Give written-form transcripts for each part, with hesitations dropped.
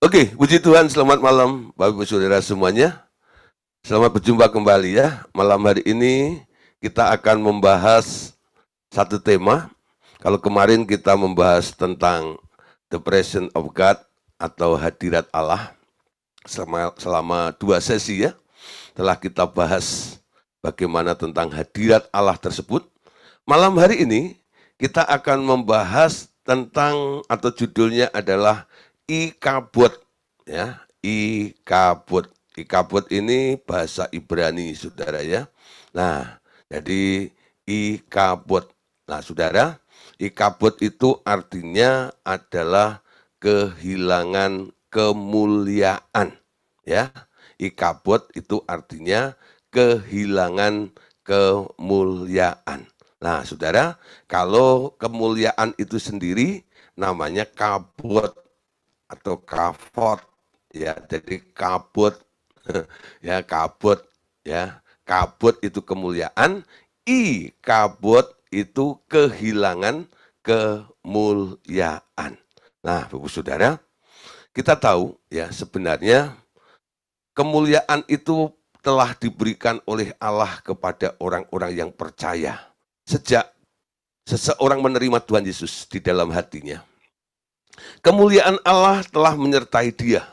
Oke, puji Tuhan, selamat malam Bapak Ibu Saudara semuanya. Selamat berjumpa kembali ya. Malam hari ini kita akan membahas satu tema. Kalau kemarin kita membahas tentang the presence of God atau hadirat Allah selama 2 sesi ya. Telah kita bahas bagaimana tentang hadirat Allah tersebut. Malam hari ini kita akan membahas tentang atau judulnya adalah Ikabod ya, Ikabod. Ikabod ini bahasa Ibrani, Saudara ya. Nah, jadi Ikabod. Nah, Saudara, Ikabod itu artinya adalah kehilangan kemuliaan ya. Ikabod itu artinya kehilangan kemuliaan. Nah, Saudara, kalau kemuliaan itu sendiri namanya kabod atau kafot ya. Jadi kabod ya, kabod ya. Kabod itu kemuliaan, kabod itu kehilangan kemuliaan. Nah, Bapak Saudara, kita tahu ya sebenarnya kemuliaan itu telah diberikan oleh Allah kepada orang-orang yang percaya. Sejak seseorang menerima Tuhan Yesus di dalam hatinya, kemuliaan Allah telah menyertai dia.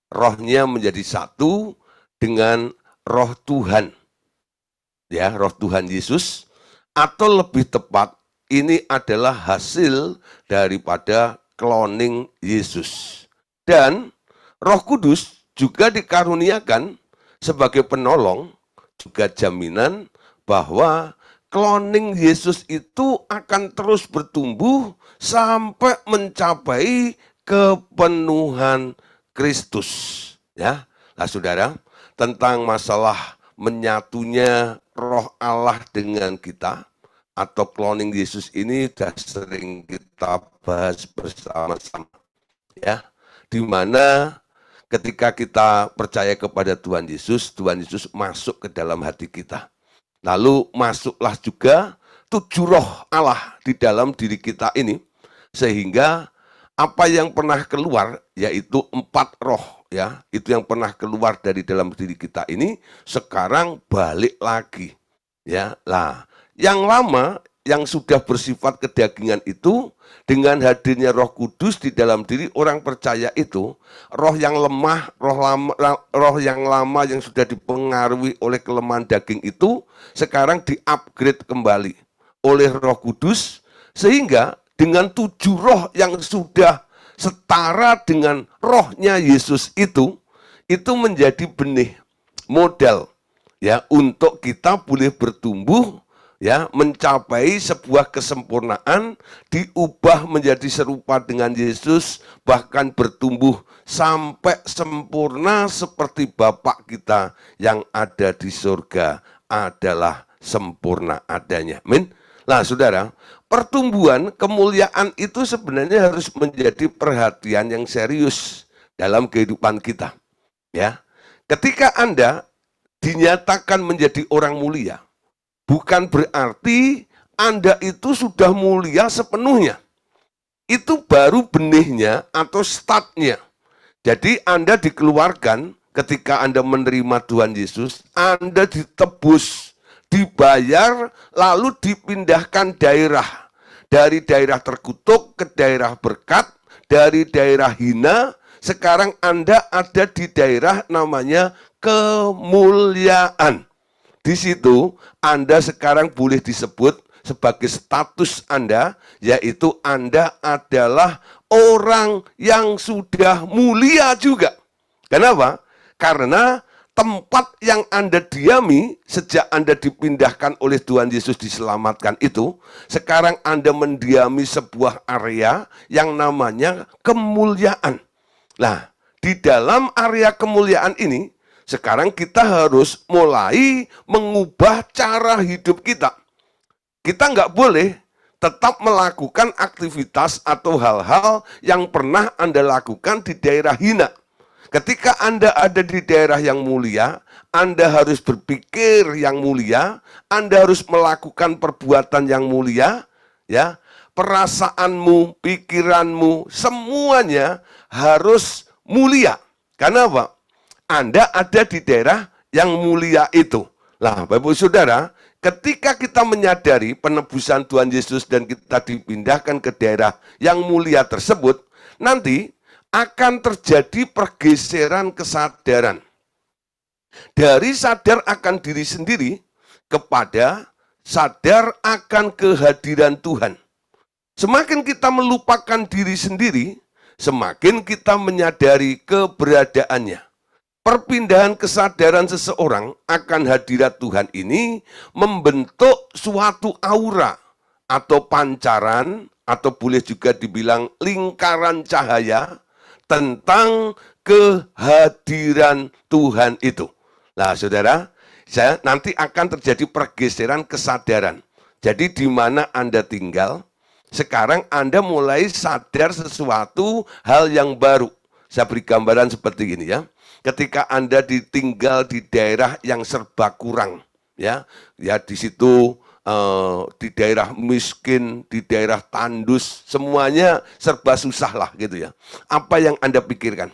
Rohnya menjadi satu dengan roh Tuhan. Ya, roh Tuhan Yesus, atau lebih tepat, ini adalah hasil daripada cloning Yesus. Dan Roh Kudus juga dikaruniakan sebagai penolong, juga jaminan bahwa cloning Yesus itu akan terus bertumbuh sampai mencapai kepenuhan Kristus. Ya, nah Saudara, tentang masalah menyatunya Roh Allah dengan kita atau cloning Yesus ini sudah sering kita bahas bersama-sama. Ya, di mana ketika kita percaya kepada Tuhan Yesus masuk ke dalam hati kita. Lalu masuklah juga 7 roh Allah di dalam diri kita ini, sehingga apa yang pernah keluar, yaitu 4 roh ya, itu yang pernah keluar dari dalam diri kita ini, sekarang balik lagi ya. Lah, yang lama yang sudah bersifat kedagingan itu, dengan hadirnya Roh Kudus di dalam diri orang percaya itu, roh yang lemah, roh yang lama yang sudah dipengaruhi oleh kelemahan daging itu sekarang di-upgrade kembali oleh Roh Kudus, sehingga dengan 7 roh yang sudah setara dengan rohnya Yesus itu menjadi benih modal ya untuk kita boleh bertumbuh ya, mencapai sebuah kesempurnaan, diubah menjadi serupa dengan Yesus, bahkan bertumbuh sampai sempurna seperti Bapa kita yang ada di surga adalah sempurna adanya. Amin. Nah, Saudara, pertumbuhan kemuliaan itu sebenarnya harus menjadi perhatian yang serius dalam kehidupan kita. Ya, ketika Anda dinyatakan menjadi orang mulia, bukan berarti Anda itu sudah mulia sepenuhnya. Itu baru benihnya atau startnya. Jadi Anda dikeluarkan ketika Anda menerima Tuhan Yesus, Anda ditebus, dibayar, lalu dipindahkan daerah. Dari daerah terkutuk ke daerah berkat, dari daerah hina, sekarang Anda ada di daerah namanya kemuliaan. Di situ Anda sekarang boleh disebut sebagai status Anda, yaitu Anda adalah orang yang sudah mulia juga. Kenapa? Karena tempat yang Anda diami sejak Anda dipindahkan oleh Tuhan Yesus diselamatkan itu, sekarang Anda mendiami sebuah area yang namanya kemuliaan. Nah, di dalam area kemuliaan ini, sekarang kita harus mulai mengubah cara hidup kita. Kita nggak boleh tetap melakukan aktivitas atau hal-hal yang pernah Anda lakukan di daerah hina. Ketika Anda ada di daerah yang mulia, Anda harus berpikir yang mulia, Anda harus melakukan perbuatan yang mulia, ya. Perasaanmu, pikiranmu, semuanya harus mulia. Karena apa? Anda ada di daerah yang mulia itu. Nah, Bapak Ibu Saudara, ketika kita menyadari penebusan Tuhan Yesus dan kita dipindahkan ke daerah yang mulia tersebut, nanti akan terjadi pergeseran kesadaran. Dari sadar akan diri sendiri kepada sadar akan kehadiran Tuhan. Semakin kita melupakan diri sendiri, semakin kita menyadari keberadaannya. Perpindahan kesadaran seseorang akan hadirat Tuhan ini membentuk suatu aura atau pancaran, atau boleh juga dibilang lingkaran cahaya tentang kehadiran Tuhan itu. Nah, saudara, nanti akan terjadi pergeseran kesadaran. Jadi di mana Anda tinggal, sekarang Anda mulai sadar sesuatu hal yang baru. Saya beri gambaran seperti ini ya. Ketika Anda ditinggal di daerah yang serba kurang, ya di situ di daerah miskin, di daerah tandus, semuanya serba susah lah gitu ya. Apa yang Anda pikirkan?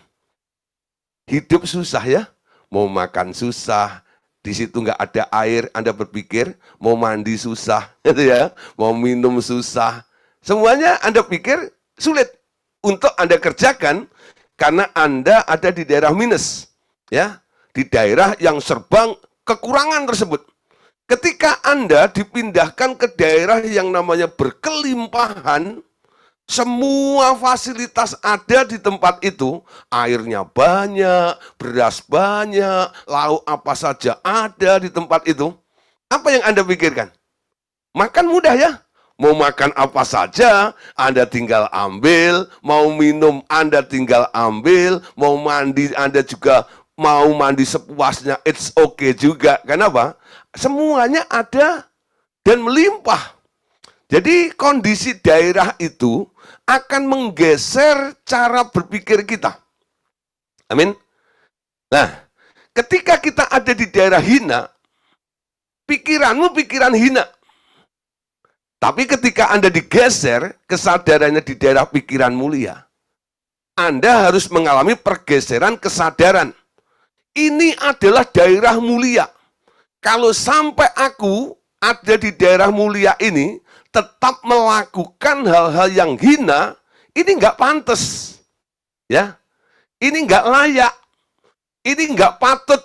Hidup susah ya, mau makan susah, di situ nggak ada air, Anda berpikir mau mandi susah, gitu ya, mau minum susah, semuanya Anda pikir sulit untuk Anda kerjakan karena Anda ada di daerah minus, ya, di daerah yang serba kekurangan tersebut. Ketika Anda dipindahkan ke daerah yang namanya berkelimpahan, semua fasilitas ada di tempat itu, airnya banyak, beras banyak, lauk apa saja ada di tempat itu. Apa yang Anda pikirkan? Makan mudah ya. Mau makan apa saja, Anda tinggal ambil, mau minum Anda tinggal ambil, mau mandi Anda juga mau mandi sepuasnya, it's okay juga. Kenapa? Semuanya ada dan melimpah. Jadi kondisi daerah itu akan menggeser cara berpikir kita. Amin. Nah, ketika kita ada di daerah hina, pikiranmu pikiran hina. Tapi ketika Anda digeser, kesadarannya di daerah pikiran mulia, Anda harus mengalami pergeseran kesadaran. Ini adalah daerah mulia. Kalau sampai aku ada di daerah mulia ini, tetap melakukan hal-hal yang hina, ini nggak pantas. Ya, ini nggak layak. Ini nggak patut.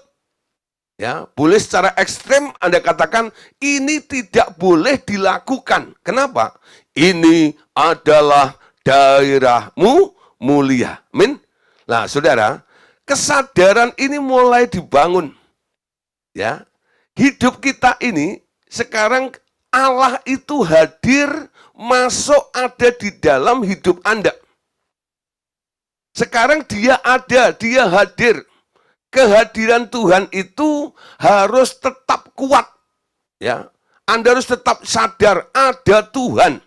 Ya, boleh secara ekstrem Anda katakan, ini tidak boleh dilakukan. Kenapa? Ini adalah daerahmu mulia. Amin. Nah, saudara, kesadaran ini mulai dibangun. Ya, hidup kita ini sekarang Allah itu hadir, masuk ada di dalam hidup Anda. Sekarang dia ada, dia hadir. Kehadiran Tuhan itu harus tetap kuat. Ya, Anda harus tetap sadar ada Tuhan.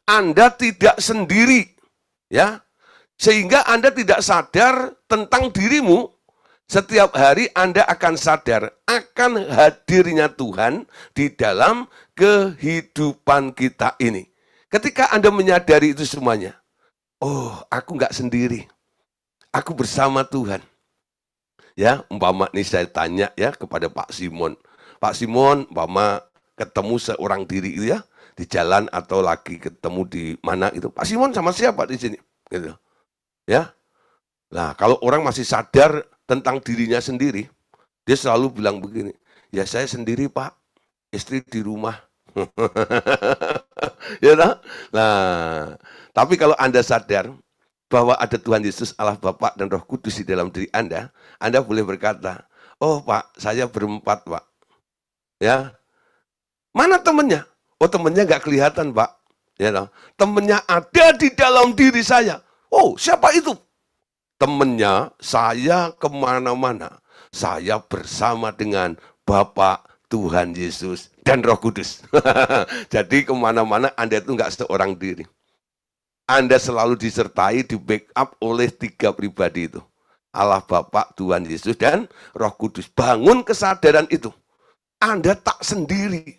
Anda tidak sendiri. Ya, sehingga Anda tidak sadar tentang dirimu. Setiap hari Anda akan sadar akan hadirnya Tuhan di dalam kehidupan kita ini. Ketika Anda menyadari itu semuanya, oh, aku nggak sendiri, aku bersama Tuhan. Ya, umpama nih saya tanya ya kepada Pak Simon, Pak Simon, umpama ketemu seorang diri itu ya di jalan atau lagi ketemu di mana itu, Pak Simon sama siapa di sini? Gitu. Ya, nah kalau orang masih sadar tentang dirinya sendiri, dia selalu bilang begini, ya saya sendiri Pak, istri di rumah. Ya, nah, tapi kalau Anda sadar bahwa ada Tuhan Yesus, Allah Bapa dan Roh Kudus di dalam diri Anda boleh berkata, oh Pak, saya berempat Pak. Ya, mana temannya? Oh temannya nggak kelihatan Pak. Ya, temannya ada di dalam diri saya. Oh siapa itu? Temannya saya kemana-mana. Saya bersama dengan Bapa, Tuhan Yesus, dan Roh Kudus. Jadi kemana-mana Anda itu nggak seorang diri. Anda selalu disertai, di backup oleh 3 pribadi itu. Allah Bapa, Tuhan Yesus, dan Roh Kudus. Bangun kesadaran itu. Anda tak sendiri.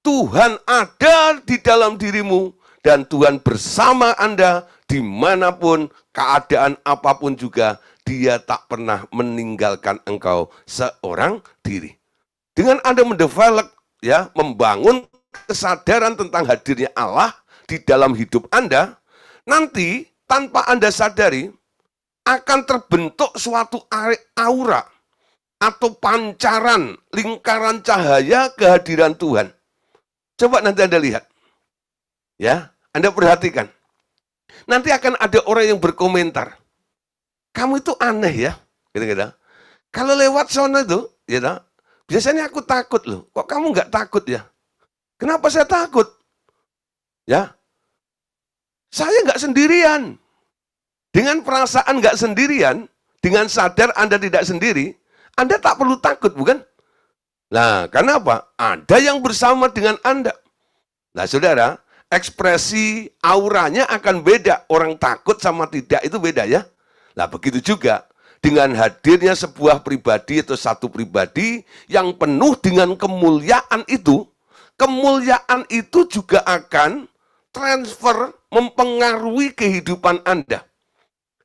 Tuhan ada di dalam dirimu, dan Tuhan bersama Anda dimanapun, keadaan apapun juga, dia tak pernah meninggalkan engkau seorang diri. Dengan Anda mendevelop, ya, membangun kesadaran tentang hadirnya Allah di dalam hidup Anda, nanti tanpa Anda sadari, akan terbentuk suatu aura atau pancaran lingkaran cahaya kehadiran Tuhan. Coba nanti Anda lihat. Ya, Anda perhatikan. Nanti akan ada orang yang berkomentar. Kamu itu aneh ya. Gitu-gitu. Kalau lewat sana itu, ya, biasanya aku takut loh. Kok kamu nggak takut ya? Kenapa saya takut? Ya, saya nggak sendirian. Dengan perasaan nggak sendirian, dengan sadar Anda tidak sendiri, Anda tak perlu takut, bukan? Nah, karena apa? Ada yang bersama dengan Anda. Nah, saudara, ekspresi auranya akan beda. Orang takut sama tidak itu beda ya. Nah, begitu juga dengan hadirnya sebuah pribadi atau satu pribadi yang penuh dengan kemuliaan itu juga akan transfer, mempengaruhi kehidupan Anda.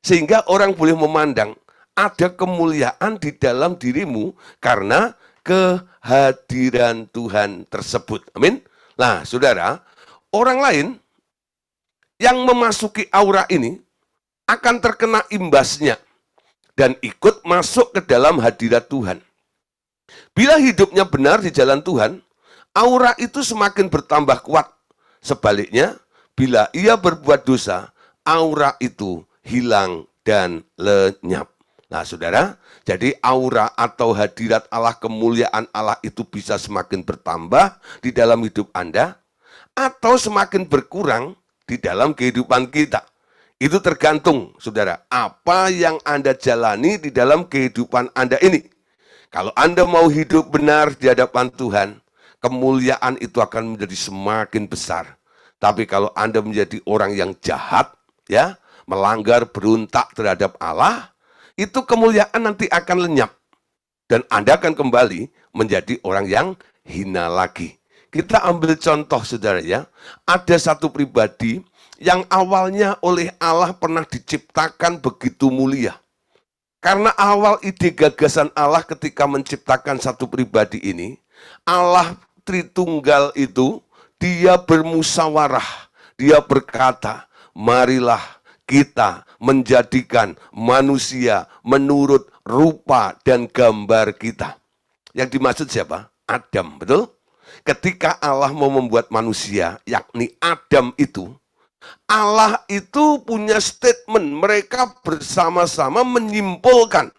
Sehingga orang boleh memandang ada kemuliaan di dalam dirimu karena kehadiran Tuhan tersebut. Amin. Nah, saudara, orang lain yang memasuki aura ini akan terkena imbasnya dan ikut masuk ke dalam hadirat Tuhan. Bila hidupnya benar di jalan Tuhan, aura itu semakin bertambah kuat. Sebaliknya, bila ia berbuat dosa, aura itu hilang dan lenyap. Nah, saudara, jadi aura atau hadirat Allah, kemuliaan Allah itu bisa semakin bertambah di dalam hidup Anda atau semakin berkurang di dalam kehidupan kita. Itu tergantung, saudara, apa yang Anda jalani di dalam kehidupan Anda ini. Kalau Anda mau hidup benar di hadapan Tuhan, kemuliaan itu akan menjadi semakin besar. Tapi kalau Anda menjadi orang yang jahat, ya, melanggar, berontak terhadap Allah, itu kemuliaan nanti akan lenyap. Dan Anda akan kembali menjadi orang yang hina lagi. Kita ambil contoh, saudara ya. Ada satu pribadi yang awalnya oleh Allah pernah diciptakan begitu mulia. Karena awal ide gagasan Allah ketika menciptakan satu pribadi ini, Allah Tritunggal itu, dia bermusyawarah. Dia berkata, marilah kita menjadikan manusia menurut rupa dan gambar kita. Yang dimaksud siapa? Adam, betul? Ketika Allah mau membuat manusia, yakni Adam itu, Allah itu punya statement, mereka bersama-sama menyimpulkan,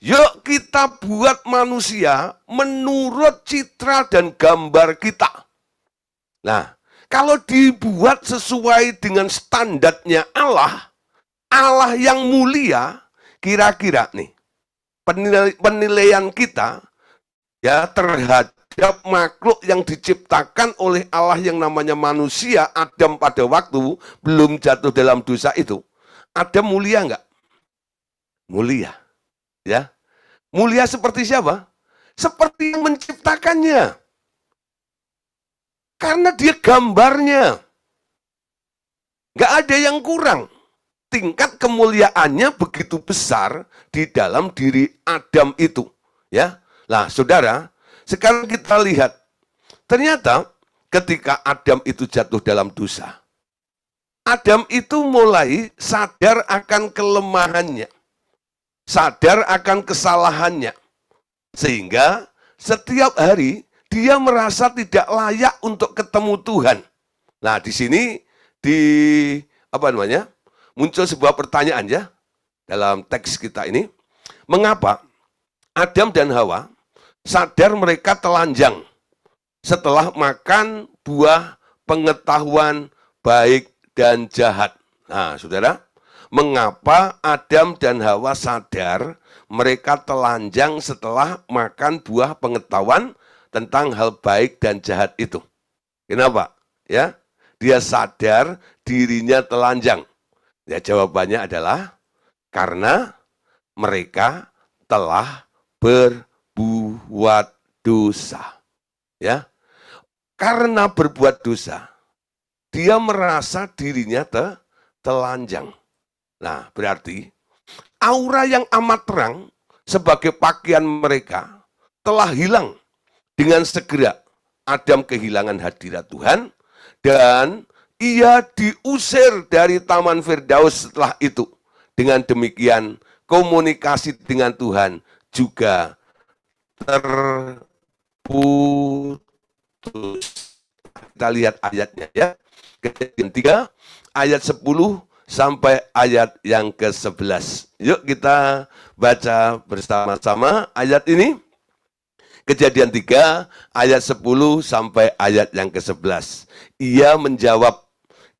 yuk kita buat manusia menurut citra dan gambar kita. Nah, kalau dibuat sesuai dengan standarnya Allah, Allah yang mulia, kira-kira nih, penilaian kita ya terhadap makhluk yang diciptakan oleh Allah yang namanya manusia, Adam pada waktu belum jatuh dalam dosa itu, Adam mulia enggak? Mulia. Ya. Mulia seperti siapa? Seperti yang menciptakannya. Karena dia gambarnya. Nggak ada yang kurang. Tingkat kemuliaannya begitu besar di dalam diri Adam itu. Ya, nah saudara, sekarang kita lihat. Ternyata ketika Adam itu jatuh dalam dosa, Adam itu mulai sadar akan kelemahannya. Sadar akan kesalahannya. Sehingga setiap hari dia merasa tidak layak untuk ketemu Tuhan. Nah, di sini muncul sebuah pertanyaan ya dalam teks kita ini. Mengapa Adam dan Hawa sadar mereka telanjang setelah makan buah pengetahuan baik dan jahat? Nah, saudara, mengapa Adam dan Hawa sadar mereka telanjang setelah makan buah pengetahuan tentang hal baik dan jahat itu? Kenapa? Ya, dia sadar dirinya telanjang. Ya, jawabannya adalah karena mereka telah berbuat dosa. Ya, karena berbuat dosa, dia merasa dirinya telanjang. Nah, berarti aura yang amat terang sebagai pakaian mereka telah hilang dengan segera. Adam kehilangan hadirat Tuhan dan ia diusir dari Taman Firdaus setelah itu. Dengan demikian komunikasi dengan Tuhan juga terputus. Kita lihat ayatnya ya. Kejadian 3 ayat 10 sampai ayat yang ke-11. Yuk kita baca bersama-sama ayat ini. Kejadian 3 ayat 10 sampai ayat yang ke-11. Ia menjawab,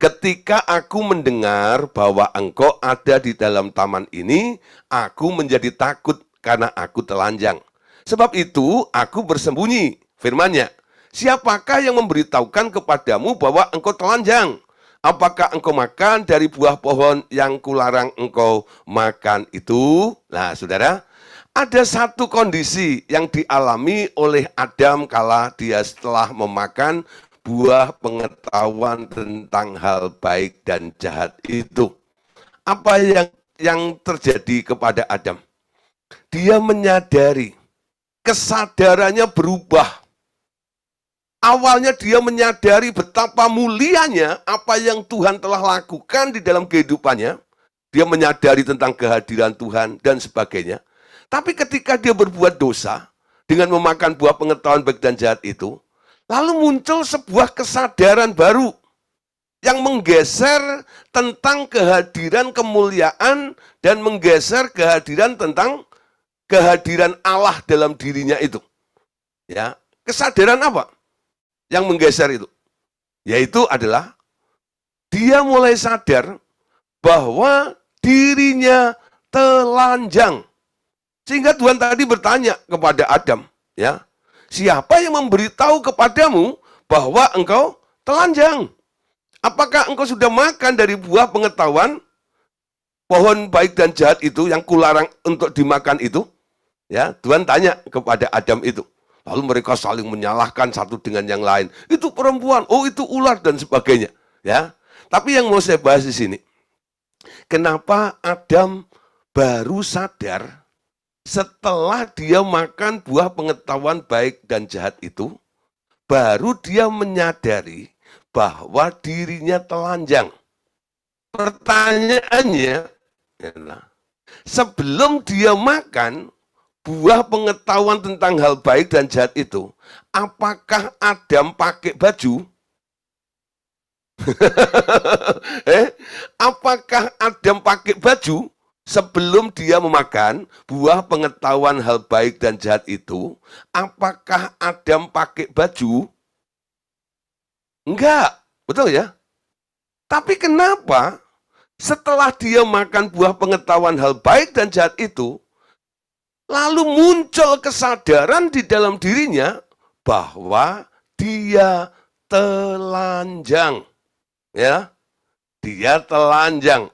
ketika aku mendengar bahwa engkau ada di dalam taman ini, aku menjadi takut karena aku telanjang. Sebab itu aku bersembunyi, firman-Nya. Siapakah yang memberitahukan kepadamu bahwa engkau telanjang? Apakah engkau makan dari buah pohon yang kularang engkau makan itu? Nah, saudara, ada satu kondisi yang dialami oleh Adam kala dia setelah memakan buah pengetahuan tentang hal baik dan jahat itu. Apa yang terjadi kepada Adam? Dia menyadari, kesadarannya berubah. Awalnya dia menyadari betapa mulianya apa yang Tuhan telah lakukan di dalam kehidupannya. Dia menyadari tentang kehadiran Tuhan dan sebagainya. Tapi ketika dia berbuat dosa dengan memakan buah pengetahuan baik dan jahat itu, lalu muncul sebuah kesadaran baru yang menggeser tentang kehadiran kemuliaan dan menggeser kehadiran tentang kehadiran Allah dalam dirinya itu. Ya, kesadaran apa yang menggeser itu? Yaitu adalah dia mulai sadar bahwa dirinya telanjang. Sehingga Tuhan tadi bertanya kepada Adam, ya, siapa yang memberitahu kepadamu bahwa engkau telanjang? Apakah engkau sudah makan dari buah pengetahuan pohon baik dan jahat itu yang kularang untuk dimakan itu? Ya, Tuhan tanya kepada Adam itu. Lalu mereka saling menyalahkan satu dengan yang lain. Itu perempuan, oh itu ular dan sebagainya. Ya, tapi yang mau saya bahas di sini, kenapa Adam baru sadar setelah dia makan buah pengetahuan baik dan jahat itu, baru dia menyadari bahwa dirinya telanjang. Pertanyaannya, sebelum dia makan buah pengetahuan tentang hal baik dan jahat itu, apakah Adam pakai baju? Apakah Adam pakai baju? Sebelum dia memakan buah pengetahuan hal baik dan jahat itu, apakah Adam pakai baju? Enggak, betul ya? Tapi kenapa setelah dia makan buah pengetahuan hal baik dan jahat itu, lalu muncul kesadaran di dalam dirinya bahwa dia telanjang. Ya, dia telanjang.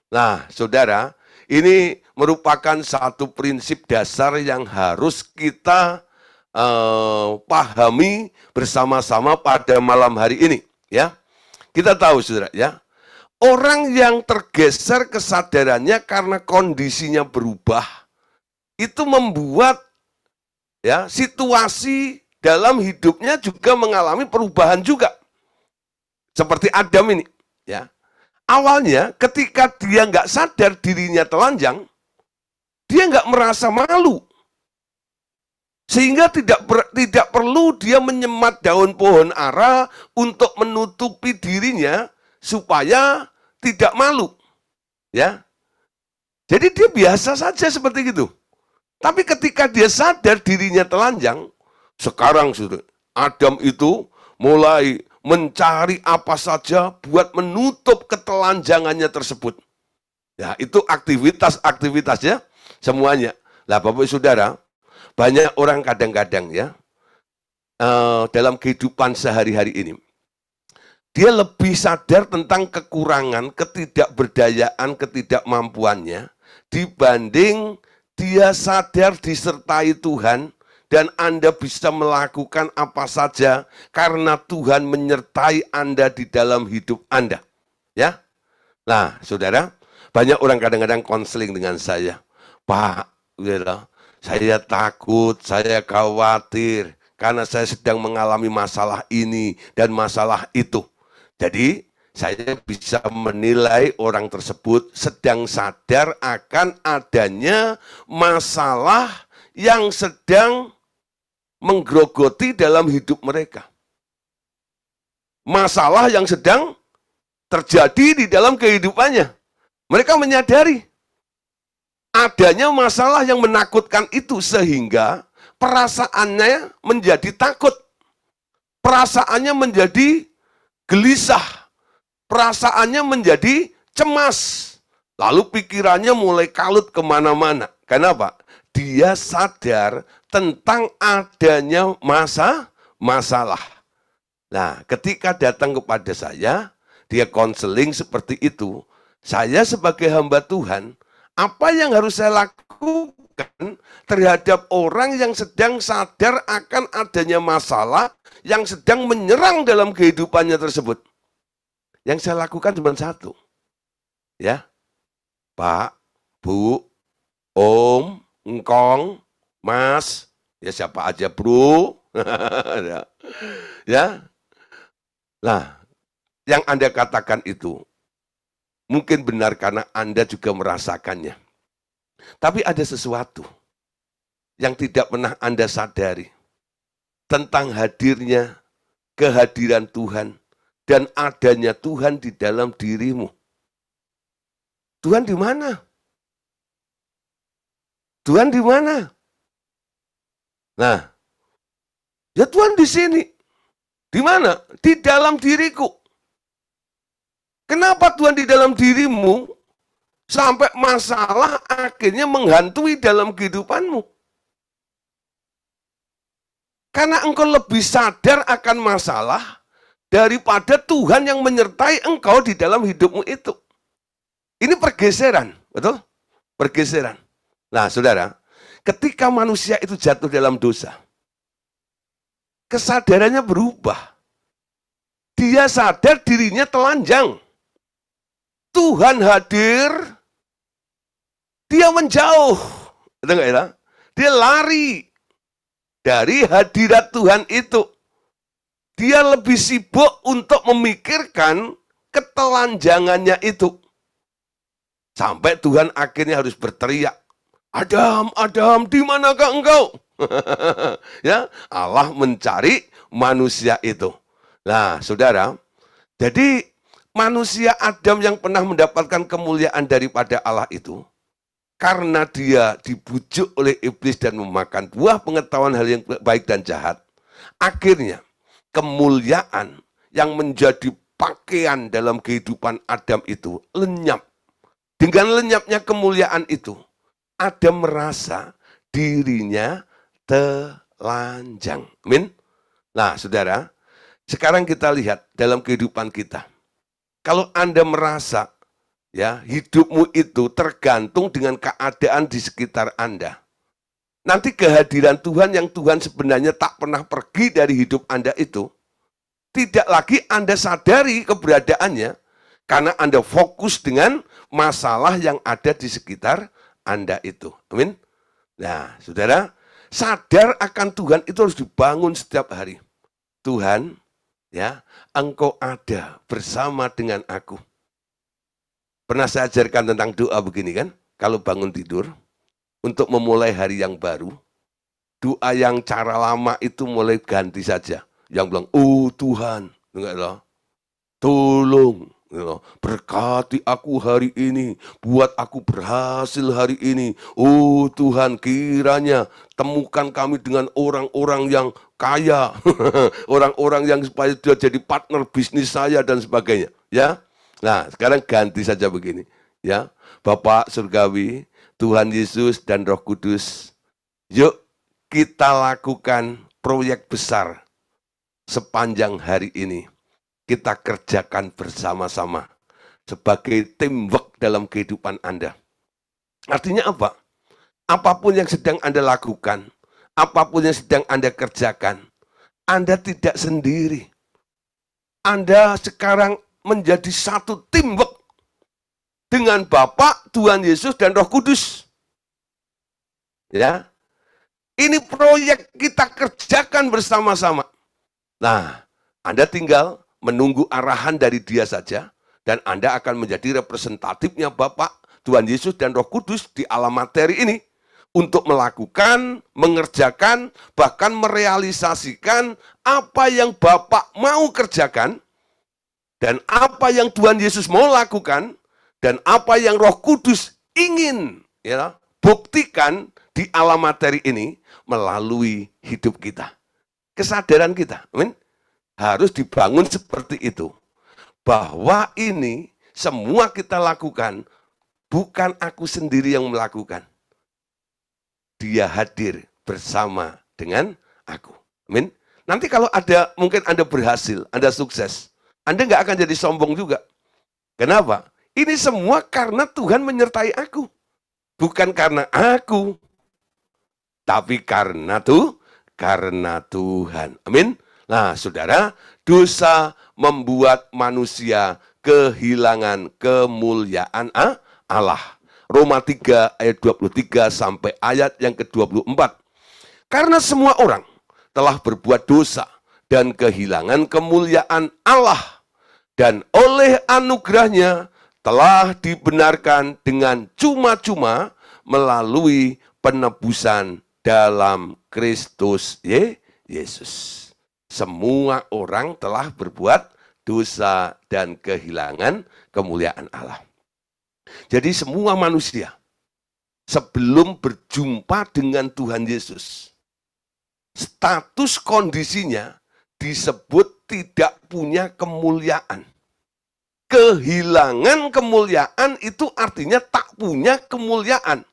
Nah, saudara, ini merupakan satu prinsip dasar yang harus kita pahami bersama-sama pada malam hari ini. Ya, kita tahu, saudara, ya, orang yang tergeser kesadarannya karena kondisinya berubah, itu membuat ya situasi dalam hidupnya juga mengalami perubahan juga. Seperti Adam ini, ya. Awalnya ketika dia nggak sadar dirinya telanjang, dia nggak merasa malu. Sehingga tidak perlu dia menyemat daun pohon ara untuk menutupi dirinya supaya tidak malu. Ya. Jadi dia biasa saja seperti itu. Tapi ketika dia sadar dirinya telanjang, sekarang sudah Adam itu mulai mencari apa saja buat menutup ketelanjangannya tersebut. Ya, itu aktivitasnya semuanya. Lah, Bapak Saudara, banyak orang kadang-kadang ya dalam kehidupan sehari-hari ini, dia lebih sadar tentang kekurangan, ketidakberdayaan, ketidakmampuannya dibanding dia sadar disertai Tuhan. Dan Anda bisa melakukan apa saja karena Tuhan menyertai Anda di dalam hidup Anda. Ya. Nah, saudara, banyak orang kadang-kadang konseling dengan saya. Pak, saya takut, saya khawatir, karena saya sedang mengalami masalah ini dan masalah itu. Jadi, saya bisa menilai orang tersebut sedang sadar akan adanya masalah yang sedang menggerogoti dalam hidup mereka. Masalah yang sedang terjadi di dalam kehidupannya. Mereka menyadari adanya masalah yang menakutkan itu sehingga perasaannya menjadi takut. Perasaannya menjadi gelisah. Perasaannya menjadi cemas. Lalu pikirannya mulai kalut kemana-mana. Kenapa? Dia sadar tentang adanya masalah. Nah, ketika datang kepada saya, dia konseling seperti itu. Saya sebagai hamba Tuhan, apa yang harus saya lakukan terhadap orang yang sedang sadar akan adanya masalah yang sedang menyerang dalam kehidupannya tersebut? Yang saya lakukan cuma satu. Ya, Pak, Bu, Om, Engkong, Mas, ya siapa aja bro. Ya. Nah, yang Anda katakan itu mungkin benar karena Anda juga merasakannya. Tapi ada sesuatu yang tidak pernah Anda sadari tentang hadirnya, kehadiran Tuhan, dan adanya Tuhan di dalam dirimu. Tuhan di mana? Tuhan di mana? Nah, ya Tuhan di sini. Di mana? Di dalam diriku. Kenapa Tuhan di dalam dirimu sampai masalah akhirnya menghantui dalam kehidupanmu? Karena engkau lebih sadar akan masalah daripada Tuhan yang menyertai engkau di dalam hidupmu itu. Ini pergeseran, betul? Pergeseran. Nah, saudara, ketika manusia itu jatuh dalam dosa, kesadarannya berubah. Dia sadar dirinya telanjang. Tuhan hadir, dia menjauh. Dia lari dari hadirat Tuhan itu. Dia lebih sibuk untuk memikirkan ketelanjangannya itu. Sampai Tuhan akhirnya harus berteriak, Adam, Adam, di manakah engkau? Ya, Allah mencari manusia itu. Nah, saudara, jadi manusia Adam yang pernah mendapatkan kemuliaan daripada Allah itu, karena dia dibujuk oleh iblis dan memakan buah pengetahuan hal yang baik dan jahat, akhirnya kemuliaan yang menjadi pakaian dalam kehidupan Adam itu lenyap. Dengan lenyapnya kemuliaan itu, Adam merasa dirinya telanjang. Amin. Nah, saudara, sekarang kita lihat dalam kehidupan kita. Kalau Anda merasa ya hidupmu itu tergantung dengan keadaan di sekitar Anda, nanti kehadiran Tuhan yang Tuhan sebenarnya tak pernah pergi dari hidup Anda itu, tidak lagi Anda sadari keberadaannya, karena Anda fokus dengan masalah yang ada di sekitar Anda itu. Amin. Nah, saudara, sadar akan Tuhan itu harus dibangun setiap hari. Tuhan, ya, Engkau ada bersama dengan aku. Pernah saya ajarkan tentang doa begini kan? Kalau bangun tidur, untuk memulai hari yang baru, doa yang cara lama itu mulai ganti saja. Yang bilang, oh Tuhan, enggak loh, tolong, berkati aku hari ini, buat aku berhasil hari ini. Oh Tuhan, kiranya temukan kami dengan orang-orang yang kaya, orang-orang yang supaya dia jadi partner bisnis saya dan sebagainya. Ya, nah sekarang ganti saja begini. Ya, Bapak Surgawi, Tuhan Yesus dan Roh Kudus, yuk kita lakukan proyek besar sepanjang hari ini. Kita kerjakan bersama-sama sebagai teamwork dalam kehidupan Anda. Artinya apa? Apapun yang sedang Anda lakukan, apapun yang sedang Anda kerjakan, Anda tidak sendiri. Anda sekarang menjadi satu teamwork dengan Bapa, Tuhan Yesus, dan Roh Kudus. Ya, ini proyek kita kerjakan bersama-sama. Nah, Anda tinggal menunggu arahan dari Dia saja, dan Anda akan menjadi representatifnya Bapa, Tuhan Yesus, dan Roh Kudus di alam materi ini untuk melakukan, mengerjakan, bahkan merealisasikan apa yang Bapa mau kerjakan, dan apa yang Tuhan Yesus mau lakukan, dan apa yang Roh Kudus ingin buktikan di alam materi ini melalui hidup kita. Kesadaran kita, amin, harus dibangun seperti itu. Bahwa ini semua kita lakukan, bukan aku sendiri yang melakukan. Dia hadir bersama dengan aku. Amin. Nanti kalau ada, mungkin Anda berhasil, Anda sukses, Anda nggak akan jadi sombong juga. Kenapa? Ini semua karena Tuhan menyertai aku. Bukan karena aku, tapi karena Tuhan. Amin. Nah, saudara, dosa membuat manusia kehilangan kemuliaan Allah. Roma 3 ayat 23 sampai ayat yang ke-24. Karena semua orang telah berbuat dosa dan kehilangan kemuliaan Allah, dan oleh anugerahnya telah dibenarkan dengan cuma-cuma melalui penebusan dalam Kristus Yesus. Semua orang telah berbuat dosa dan kehilangan kemuliaan Allah. Jadi semua manusia sebelum berjumpa dengan Tuhan Yesus, status kondisinya disebut tidak punya kemuliaan. Kehilangan kemuliaan itu artinya tak punya kemuliaan,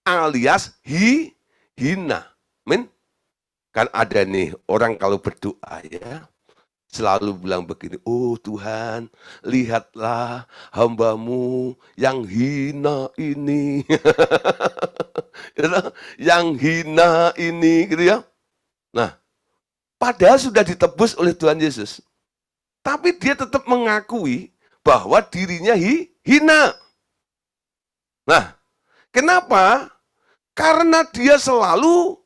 alias hina. Amin. Kan ada nih orang kalau berdoa ya, selalu bilang begini, oh Tuhan, lihatlah hamba-Mu yang hina ini. Yang hina ini, gitu ya. Nah, padahal sudah ditebus oleh Tuhan Yesus. Tapi dia tetap mengakui bahwa dirinya hina. Nah, kenapa? Karena dia selalu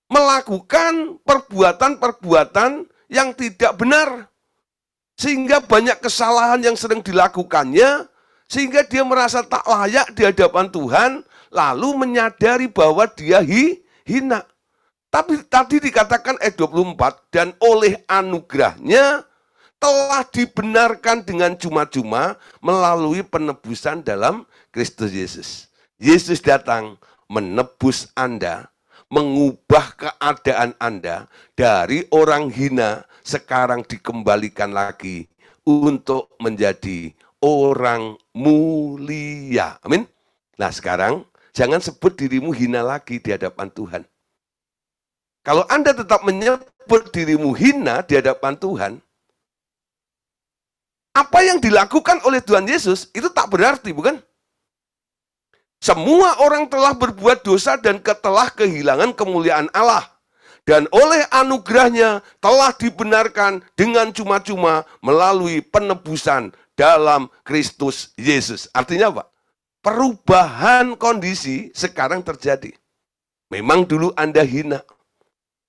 melakukan perbuatan-perbuatan yang tidak benar. Sehingga banyak kesalahan yang sering dilakukannya, sehingga dia merasa tak layak di hadapan Tuhan, lalu menyadari bahwa dia hina. Tapi tadi dikatakan ayat 24, dan oleh anugerahnya telah dibenarkan dengan cuma-cuma melalui penebusan dalam Kristus Yesus. Yesus datang menebus Anda, mengubah keadaan Anda dari orang hina sekarang dikembalikan lagi untuk menjadi orang mulia. Amin. Nah sekarang jangan sebut dirimu hina lagi di hadapan Tuhan. Kalau Anda tetap menyebut dirimu hina di hadapan Tuhan, apa yang dilakukan oleh Tuhan Yesus itu tak berarti, bukan? Semua orang telah berbuat dosa dan telah kehilangan kemuliaan Allah. Dan oleh anugerahnya telah dibenarkan dengan cuma-cuma melalui penebusan dalam Kristus Yesus. Artinya apa? Perubahan kondisi sekarang terjadi. Memang dulu Anda hina.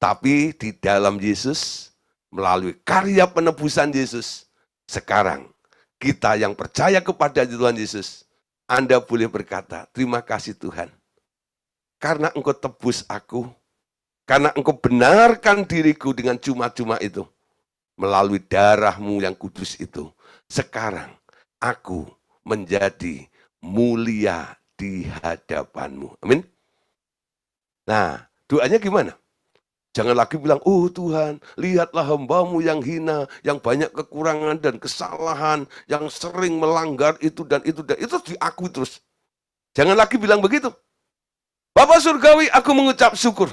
Tapi di dalam Yesus, melalui karya penebusan Yesus, sekarang kita yang percaya kepada Tuhan Yesus, Anda boleh berkata, terima kasih Tuhan. Karena Engkau tebus aku, karena Engkau benarkan diriku dengan cuma-cuma itu. Melalui darah-Mu yang kudus itu. Sekarang aku menjadi mulia di hadapan-Mu. Amin. Nah, doanya gimana? Jangan lagi bilang, oh Tuhan, lihatlah hamba-Mu yang hina, yang banyak kekurangan dan kesalahan, yang sering melanggar itu dan itu. Dan itu diakui terus. Jangan lagi bilang begitu. Bapa Surgawi, aku mengucap syukur.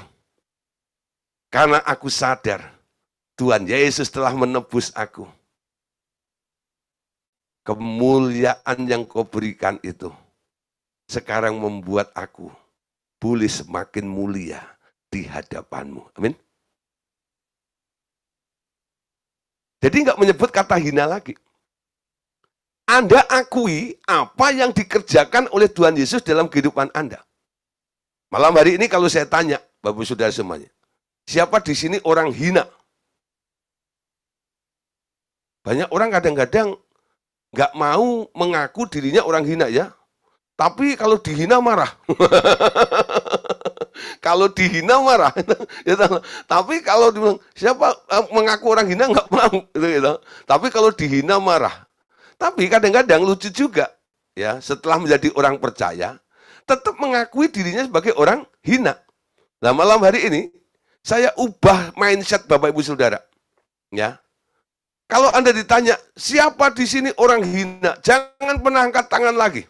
Karena aku sadar, Tuhan Yesus telah menebus aku. Kemuliaan yang Kau berikan itu, sekarang membuat aku boleh semakin mulia di hadapan-Mu. Amin. Jadi enggak menyebut kata hina lagi. Anda akui apa yang dikerjakan oleh Tuhan Yesus dalam kehidupan Anda. Malam hari ini kalau saya tanya, Bapak Saudara semuanya, siapa di sini orang hina? Banyak orang kadang-kadang nggak mau mengaku dirinya orang hina ya. Tapi kalau dihina marah. Kalau dihina marah. Tapi kalau dibilang, siapa mengaku orang hina nggak mau. Tapi kalau dihina marah. Tapi kadang-kadang lucu juga. Ya, setelah menjadi orang percaya, tetap mengakui dirinya sebagai orang hina. Nah, malam hari ini, saya ubah mindset Bapak Ibu Saudara. Ya, kalau Anda ditanya, siapa di sini orang hina? Jangan pernah angkat tangan lagi.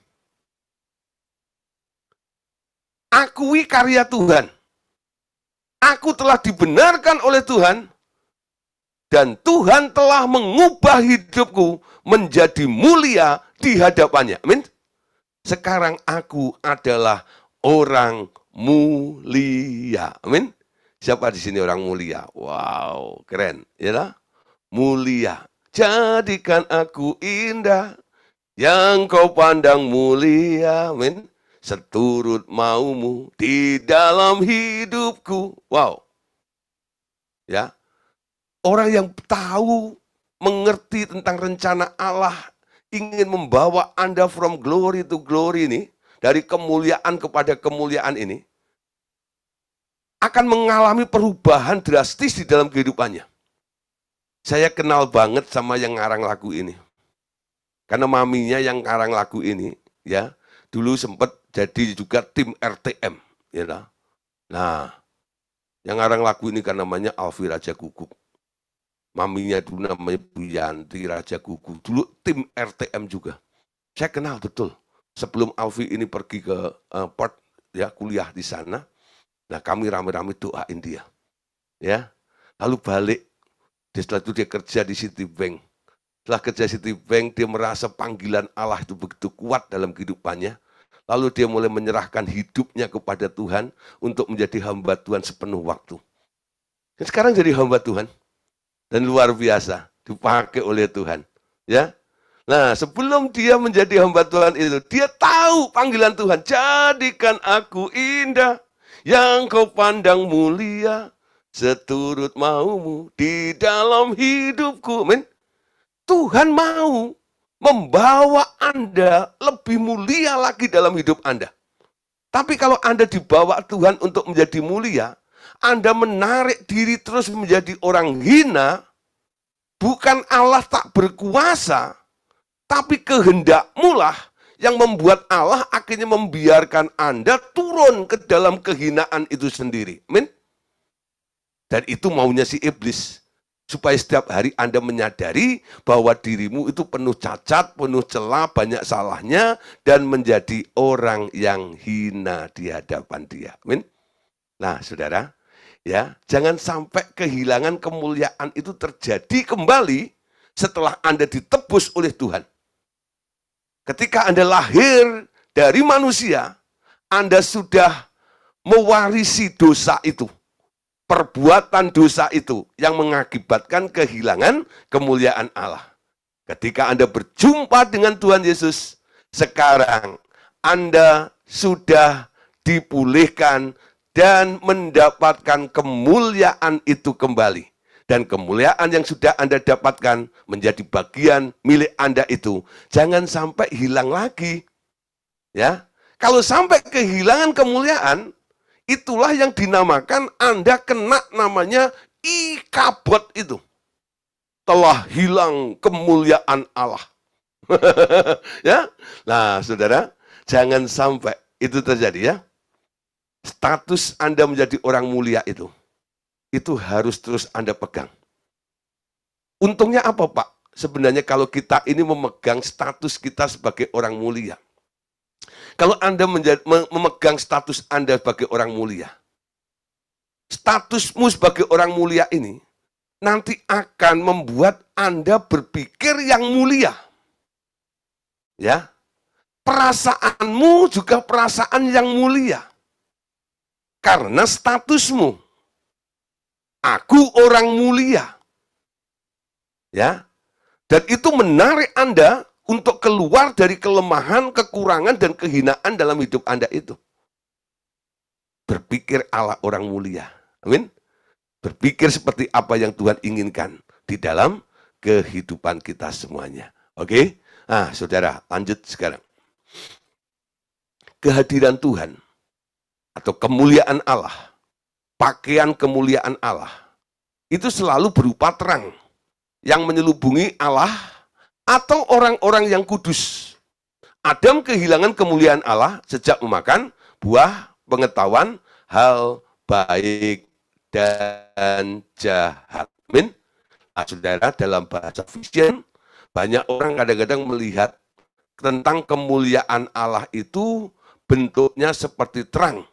Akui karya Tuhan. Aku telah dibenarkan oleh Tuhan, dan Tuhan telah mengubah hidupku menjadi mulia di hadapannya. Amin. Sekarang aku adalah orang mulia. Amin. Siapa di sini orang mulia? Wow, keren. Ya, mulia. Jadikan aku indah, yang kau pandang mulia. Amin. Seturut maumu di dalam hidupku. Wow. Ya. Orang yang tahu, mengerti tentang rencana Allah, ingin membawa Anda from glory to glory ini, dari kemuliaan kepada kemuliaan ini, akan mengalami perubahan drastis di dalam kehidupannya. Saya kenal banget sama yang ngarang lagu ini. Karena maminya yang ngarang lagu ini, ya, dulu sempat jadi juga tim RTM. Ya. Nah, yang ngarang lagu ini kan namanya Alfi Raja Guguk. Maminya dulu namanya Bu Yanti Raja Guguk. Dulu tim RTM juga. Saya kenal betul. Sebelum Alfi ini pergi ke Perth, ya, kuliah di sana. Nah, kami rame-rame doain dia. Ya. Lalu balik. Setelah itu dia kerja di Citibank. Setelah kerja Citibank, dia merasa panggilan Allah itu begitu kuat dalam kehidupannya. Lalu dia mulai menyerahkan hidupnya kepada Tuhan untuk menjadi hamba Tuhan sepenuh waktu. Dan sekarang jadi hamba Tuhan. Dan luar biasa, dipakai oleh Tuhan. Ya. Nah, sebelum dia menjadi hamba Tuhan itu, dia tahu panggilan Tuhan. Jadikan aku indah, yang kau pandang mulia, seturut maumu di dalam hidupku. Amin. Tuhan mau membawa Anda lebih mulia lagi dalam hidup Anda. Tapi kalau Anda dibawa Tuhan untuk menjadi mulia, Anda menarik diri terus menjadi orang hina, bukan Allah tak berkuasa, tapi kehendakmu lah yang membuat Allah akhirnya membiarkan Anda turun ke dalam kehinaan itu sendiri. Amin. Dan itu maunya si iblis. Supaya setiap hari Anda menyadari bahwa dirimu itu penuh cacat, penuh celah, banyak salahnya, dan menjadi orang yang hina di hadapan dia. Amin. Nah, saudara, ya, jangan sampai kehilangan kemuliaan itu terjadi kembali setelah Anda ditebus oleh Tuhan. Ketika Anda lahir dari manusia, Anda sudah mewarisi dosa itu. Perbuatan dosa itu yang mengakibatkan kehilangan kemuliaan Allah. Ketika Anda berjumpa dengan Tuhan Yesus, sekarang Anda sudah dipulihkan dan mendapatkan kemuliaan itu kembali. Dan kemuliaan yang sudah Anda dapatkan menjadi bagian milik Anda itu, jangan sampai hilang lagi. Ya, kalau sampai kehilangan kemuliaan, itulah yang dinamakan Anda kena namanya ikabot itu. Telah hilang kemuliaan Allah. Ya. Nah, saudara, jangan sampai itu terjadi ya. Status Anda menjadi orang mulia itu harus terus Anda pegang. Untungnya apa, Pak? Sebenarnya kalau kita ini memegang status kita sebagai orang mulia. Kalau Anda memegang status Anda sebagai orang mulia, statusmu sebagai orang mulia ini nanti akan membuat Anda berpikir yang mulia. Ya. Perasaanmu juga perasaan yang mulia. Karena statusmu. Aku orang mulia. Ya. Dan itu menarik Anda untuk keluar dari kelemahan, kekurangan, dan kehinaan dalam hidup Anda itu. Berpikir ala orang mulia. Amin. Berpikir seperti apa yang Tuhan inginkan di dalam kehidupan kita semuanya. Oke? Nah, saudara, lanjut sekarang. Kehadiran Tuhan atau kemuliaan Allah, pakaian kemuliaan Allah, itu selalu berupa terang yang menyelubungi Allah atau orang-orang yang kudus. Adam kehilangan kemuliaan Allah sejak memakan buah pengetahuan hal baik dan jahat. Amin. Nah, saudara, dalam bahasa vision, banyak orang kadang-kadang melihat tentang kemuliaan Allah itu bentuknya seperti terang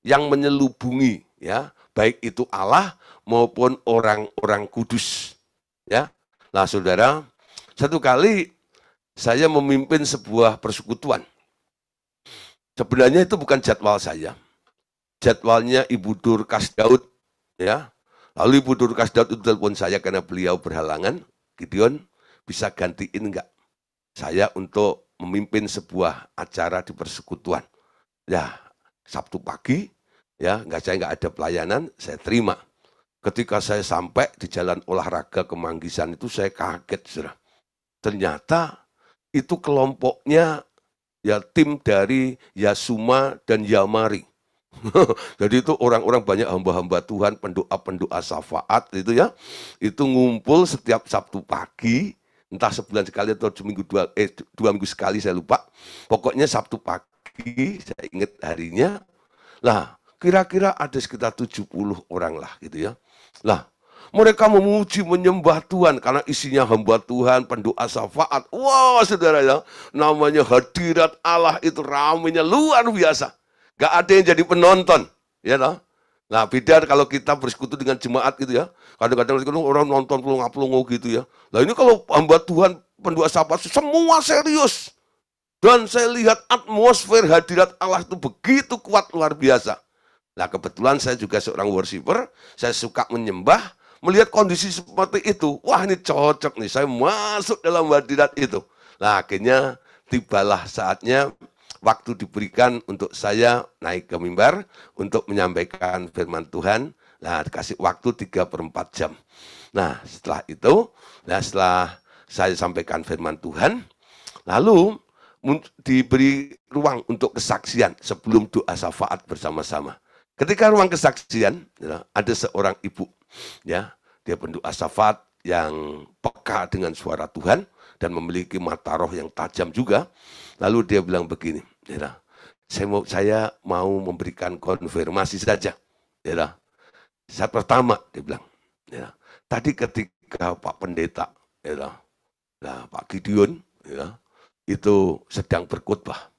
yang menyelubungi, ya, baik itu Allah maupun orang-orang kudus. Ya, nah saudara, satu kali saya memimpin sebuah persekutuan. Sebenarnya itu bukan jadwal saya. Jadwalnya Ibu Dorcas Daud, ya. Lalu Ibu Dorcas Daud itu telepon saya karena beliau berhalangan. Gideon, bisa gantiin enggak saya untuk memimpin sebuah acara di persekutuan? Ya, Sabtu pagi, ya, saya enggak ada pelayanan, saya terima. Ketika saya sampai di jalan olahraga Kemanggisan itu saya kaget, saudara. Ternyata itu kelompoknya ya tim dari Yasuma dan Yamari. Jadi itu orang-orang banyak hamba-hamba Tuhan, pendoa-pendoa syafaat itu ya. Itu ngumpul setiap Sabtu pagi, entah sebulan sekali atau dua minggu sekali saya lupa. Pokoknya Sabtu pagi, saya ingat harinya. Lah, kira-kira ada sekitar 70 orang lah gitu ya. Lah, mereka memuji, menyembah Tuhan karena isinya hamba Tuhan, pendoa syafaat. Wah, saudara ya, namanya hadirat Allah itu ramainya luar biasa. Gak ada yang jadi penonton, ya toh. Nah, beda kalau kita bersekutu dengan jemaat gitu ya. Kadang-kadang orang nonton pelongo-pelongo gitu ya. Nah, ini kalau hamba Tuhan, pendoa syafaat semua serius. Dan saya lihat atmosfer hadirat Allah itu begitu kuat, luar biasa. Nah, kebetulan saya juga seorang worshiper, saya suka menyembah, melihat kondisi seperti itu. Wah, ini cocok nih, saya masuk dalam hadirat itu. Nah, akhirnya tibalah saatnya waktu diberikan untuk saya naik ke mimbar untuk menyampaikan firman Tuhan. Nah, dikasih waktu 3/4 jam. Nah, setelah itu, setelah saya sampaikan firman Tuhan, lalu diberi ruang untuk kesaksian sebelum doa syafaat bersama-sama. Ketika ruang kesaksian, ada seorang ibu, ya, dia pendoa syafaat yang peka dengan suara Tuhan dan memiliki mata roh yang tajam juga. Lalu dia bilang begini, ya, saya mau memberikan konfirmasi saja. Ya, saat pertama dia bilang, ya, tadi ketika Pak Pendeta, ya, Pak Gideon, ya, itu sedang berkhotbah.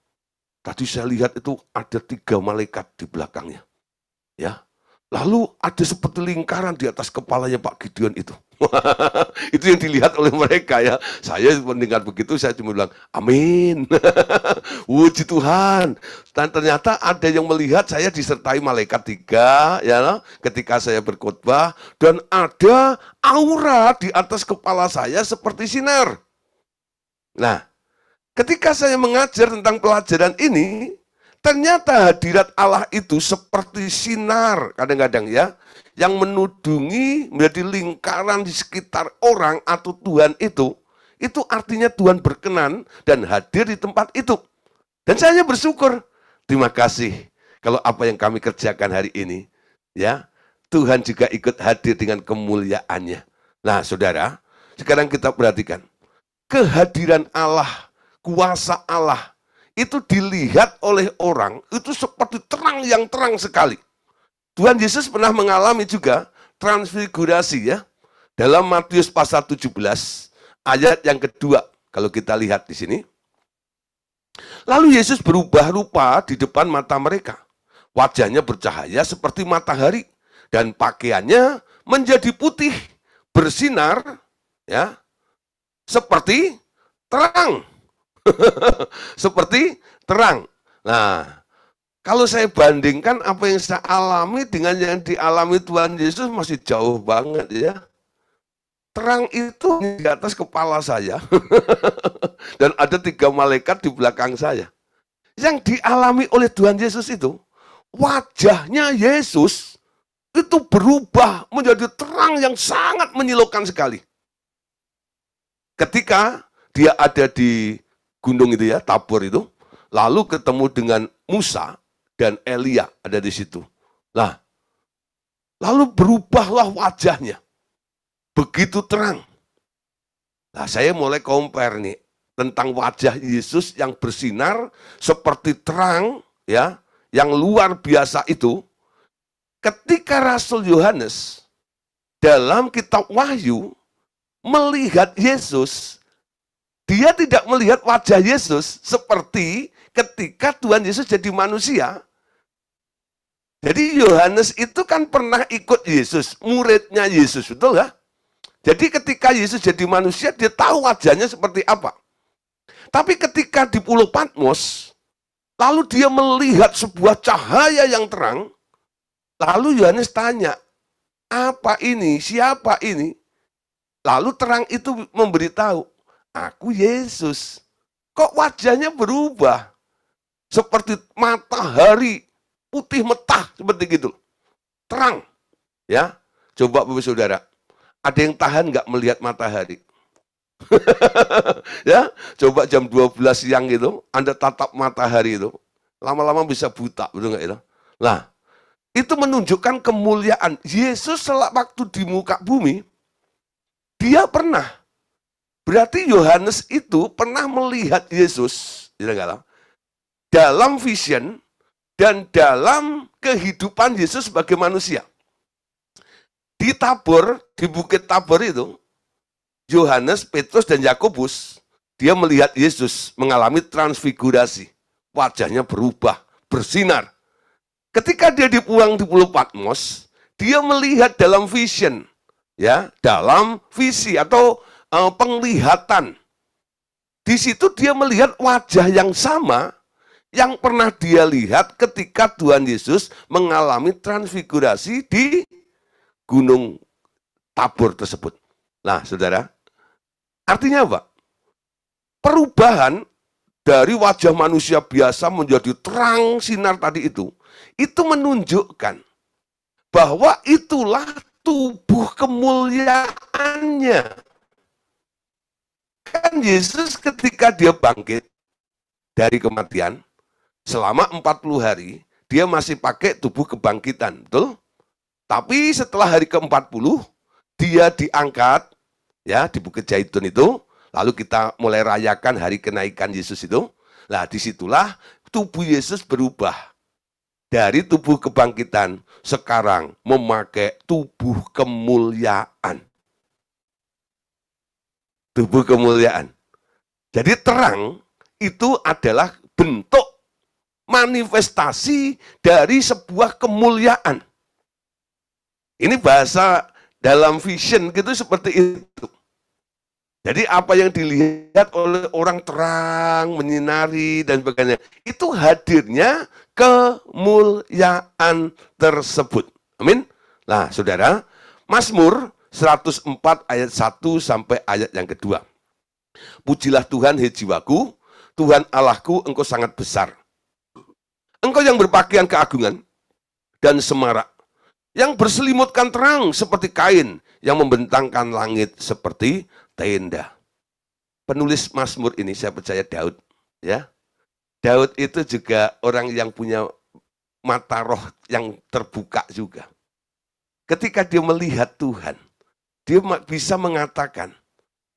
Tadi saya lihat itu ada 3 malaikat di belakangnya, ya. Lalu ada seperti lingkaran di atas kepalanya Pak Gideon itu. Itu yang dilihat oleh mereka ya. Saya mendengar begitu, saya cuma bilang, amin. Puji Tuhan. Dan ternyata ada yang melihat saya disertai malaikat 3, ya, ketika saya berkhotbah. Dan ada aura di atas kepala saya seperti sinar. Nah, ketika saya mengajar tentang pelajaran ini, ternyata hadirat Allah itu seperti sinar kadang-kadang ya, yang menudungi menjadi lingkaran di sekitar orang atau Tuhan itu artinya Tuhan berkenan dan hadir di tempat itu. Dan saya bersyukur, terima kasih kalau apa yang kami kerjakan hari ini, ya, Tuhan juga ikut hadir dengan kemuliaannya. Nah, saudara, sekarang kita perhatikan, kehadiran Allah, kuasa Allah, itu dilihat oleh orang, itu seperti terang yang terang sekali. Tuhan Yesus pernah mengalami juga transfigurasi ya. Dalam Matius pasal 17, ayat yang kedua, kalau kita lihat di sini. Lalu Yesus berubah rupa di depan mata mereka. Wajahnya bercahaya seperti matahari, dan pakaiannya menjadi putih, bersinar, ya, seperti terang. Seperti terang. Nah, kalau saya bandingkan apa yang saya alami dengan yang dialami Tuhan Yesus masih jauh banget ya. terang itu di atas kepala saya. Dan ada 3 malaikat di belakang saya. Yang dialami oleh Tuhan Yesus itu, wajahnya Yesus itu berubah menjadi terang yang sangat menyilaukan sekali. Ketika dia ada di gunung itu ya, Tabor itu, lalu ketemu dengan Musa dan Elia ada di situ. Nah, lalu berubahlah wajahnya. Begitu terang. Nah, saya mulai compare nih tentang wajah Yesus yang bersinar seperti terang ya, yang luar biasa itu. Ketika Rasul Yohanes dalam kitab Wahyu melihat Yesus, dia tidak melihat wajah Yesus seperti ketika Tuhan Yesus jadi manusia. Jadi Yohanes itu kan pernah ikut Yesus, muridnya Yesus, betul nggak? Jadi ketika Yesus jadi manusia, dia tahu wajahnya seperti apa. Tapi ketika di Pulau Patmos, lalu dia melihat sebuah cahaya yang terang, lalu Yohanes tanya, apa ini? Siapa ini? Lalu terang itu memberitahu, aku Yesus. Kok wajahnya berubah? Seperti matahari, putih metah, seperti gitu. Terang. Ya, coba Bapak Saudara, ada yang tahan nggak melihat matahari? Ya, coba jam 12 siang gitu, Anda tatap matahari itu, lama-lama bisa buta, betul nggak itu? Nah, itu menunjukkan kemuliaan. Yesus waktu di muka bumi, dia pernah. Berarti Yohanes itu pernah melihat Yesus, dalam vision dan dalam kehidupan Yesus sebagai manusia. Di Tabor, di Bukit Tabor itu, Yohanes, Petrus, dan Yakobus, dia melihat Yesus mengalami transfigurasi. Wajahnya berubah, bersinar. Ketika dia dibuang di Pulau Patmos, dia melihat dalam vision, ya, dalam visi atau penglihatan. Di situ dia melihat wajah yang sama yang pernah dia lihat ketika Tuhan Yesus mengalami transfigurasi di Gunung Tabor tersebut. Nah, saudara, artinya apa? Perubahan dari wajah manusia biasa menjadi terang sinar tadi itu menunjukkan bahwa itulah tubuh kemuliaannya. Kan Yesus ketika dia bangkit dari kematian, selama 40 hari, dia masih pakai tubuh kebangkitan, betul? Tapi setelah hari ke-40, dia diangkat, ya, di Bukit Zaitun itu, lalu kita mulai rayakan hari kenaikan Yesus itu. Nah, disitulah tubuh Yesus berubah. Dari tubuh kebangkitan, sekarang memakai tubuh kemuliaan. Tubuh kemuliaan. Jadi terang itu adalah bentuk manifestasi dari sebuah kemuliaan. Ini bahasa dalam vision gitu seperti itu. Jadi apa yang dilihat oleh orang terang, menyinari, dan sebagainya, itu hadirnya kemuliaan tersebut. Amin. Nah, saudara, Mazmur 104 ayat 1 sampai ayat yang kedua. Pujilah Tuhan, hei jiwaku, Tuhan Allahku, engkau sangat besar. Engkau yang berpakaian keagungan dan semarak, yang berselimutkan terang seperti kain, yang membentangkan langit seperti tenda. Penulis Mazmur ini saya percaya Daud, ya. Daud itu juga orang yang punya mata roh yang terbuka juga. Ketika dia melihat Tuhan, dia bisa mengatakan,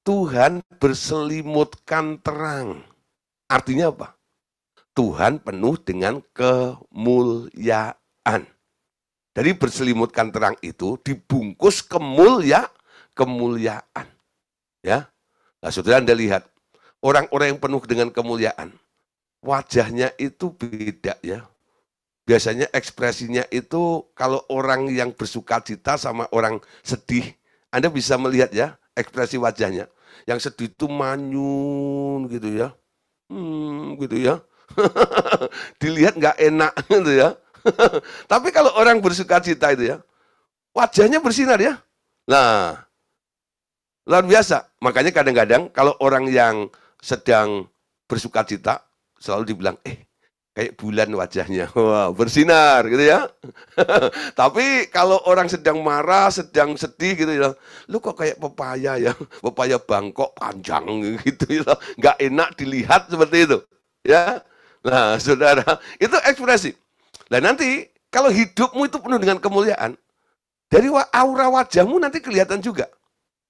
Tuhan berselimutkan terang. Artinya apa? Tuhan penuh dengan kemuliaan. Dari berselimutkan terang itu dibungkus kemuliaan. Ya. Nah, saudara, Anda lihat, orang-orang yang penuh dengan kemuliaan, wajahnya itu beda ya. Biasanya ekspresinya itu kalau orang yang bersuka cita sama orang sedih, Anda bisa melihat ya ekspresi wajahnya. Yang sedih itu manyun gitu ya. Gitu ya. Dilihat nggak enak gitu ya. Tapi kalau orang bersuka cita itu ya, wajahnya bersinar ya. Nah, Luar biasa. Makanya kadang-kadang kalau orang yang sedang bersuka cita, selalu dibilang, kayak bulan wajahnya. Wah, bersinar gitu ya. Tapi kalau orang sedang marah, sedang sedih gitu ya, lu kok kayak pepaya ya, pepaya Bangkok panjang gitu ya. Nggak enak dilihat seperti itu. Ya. Nah, saudara, itu ekspresi. Nah, nanti kalau hidupmu itu penuh dengan kemuliaan, dari aura wajahmu nanti kelihatan juga.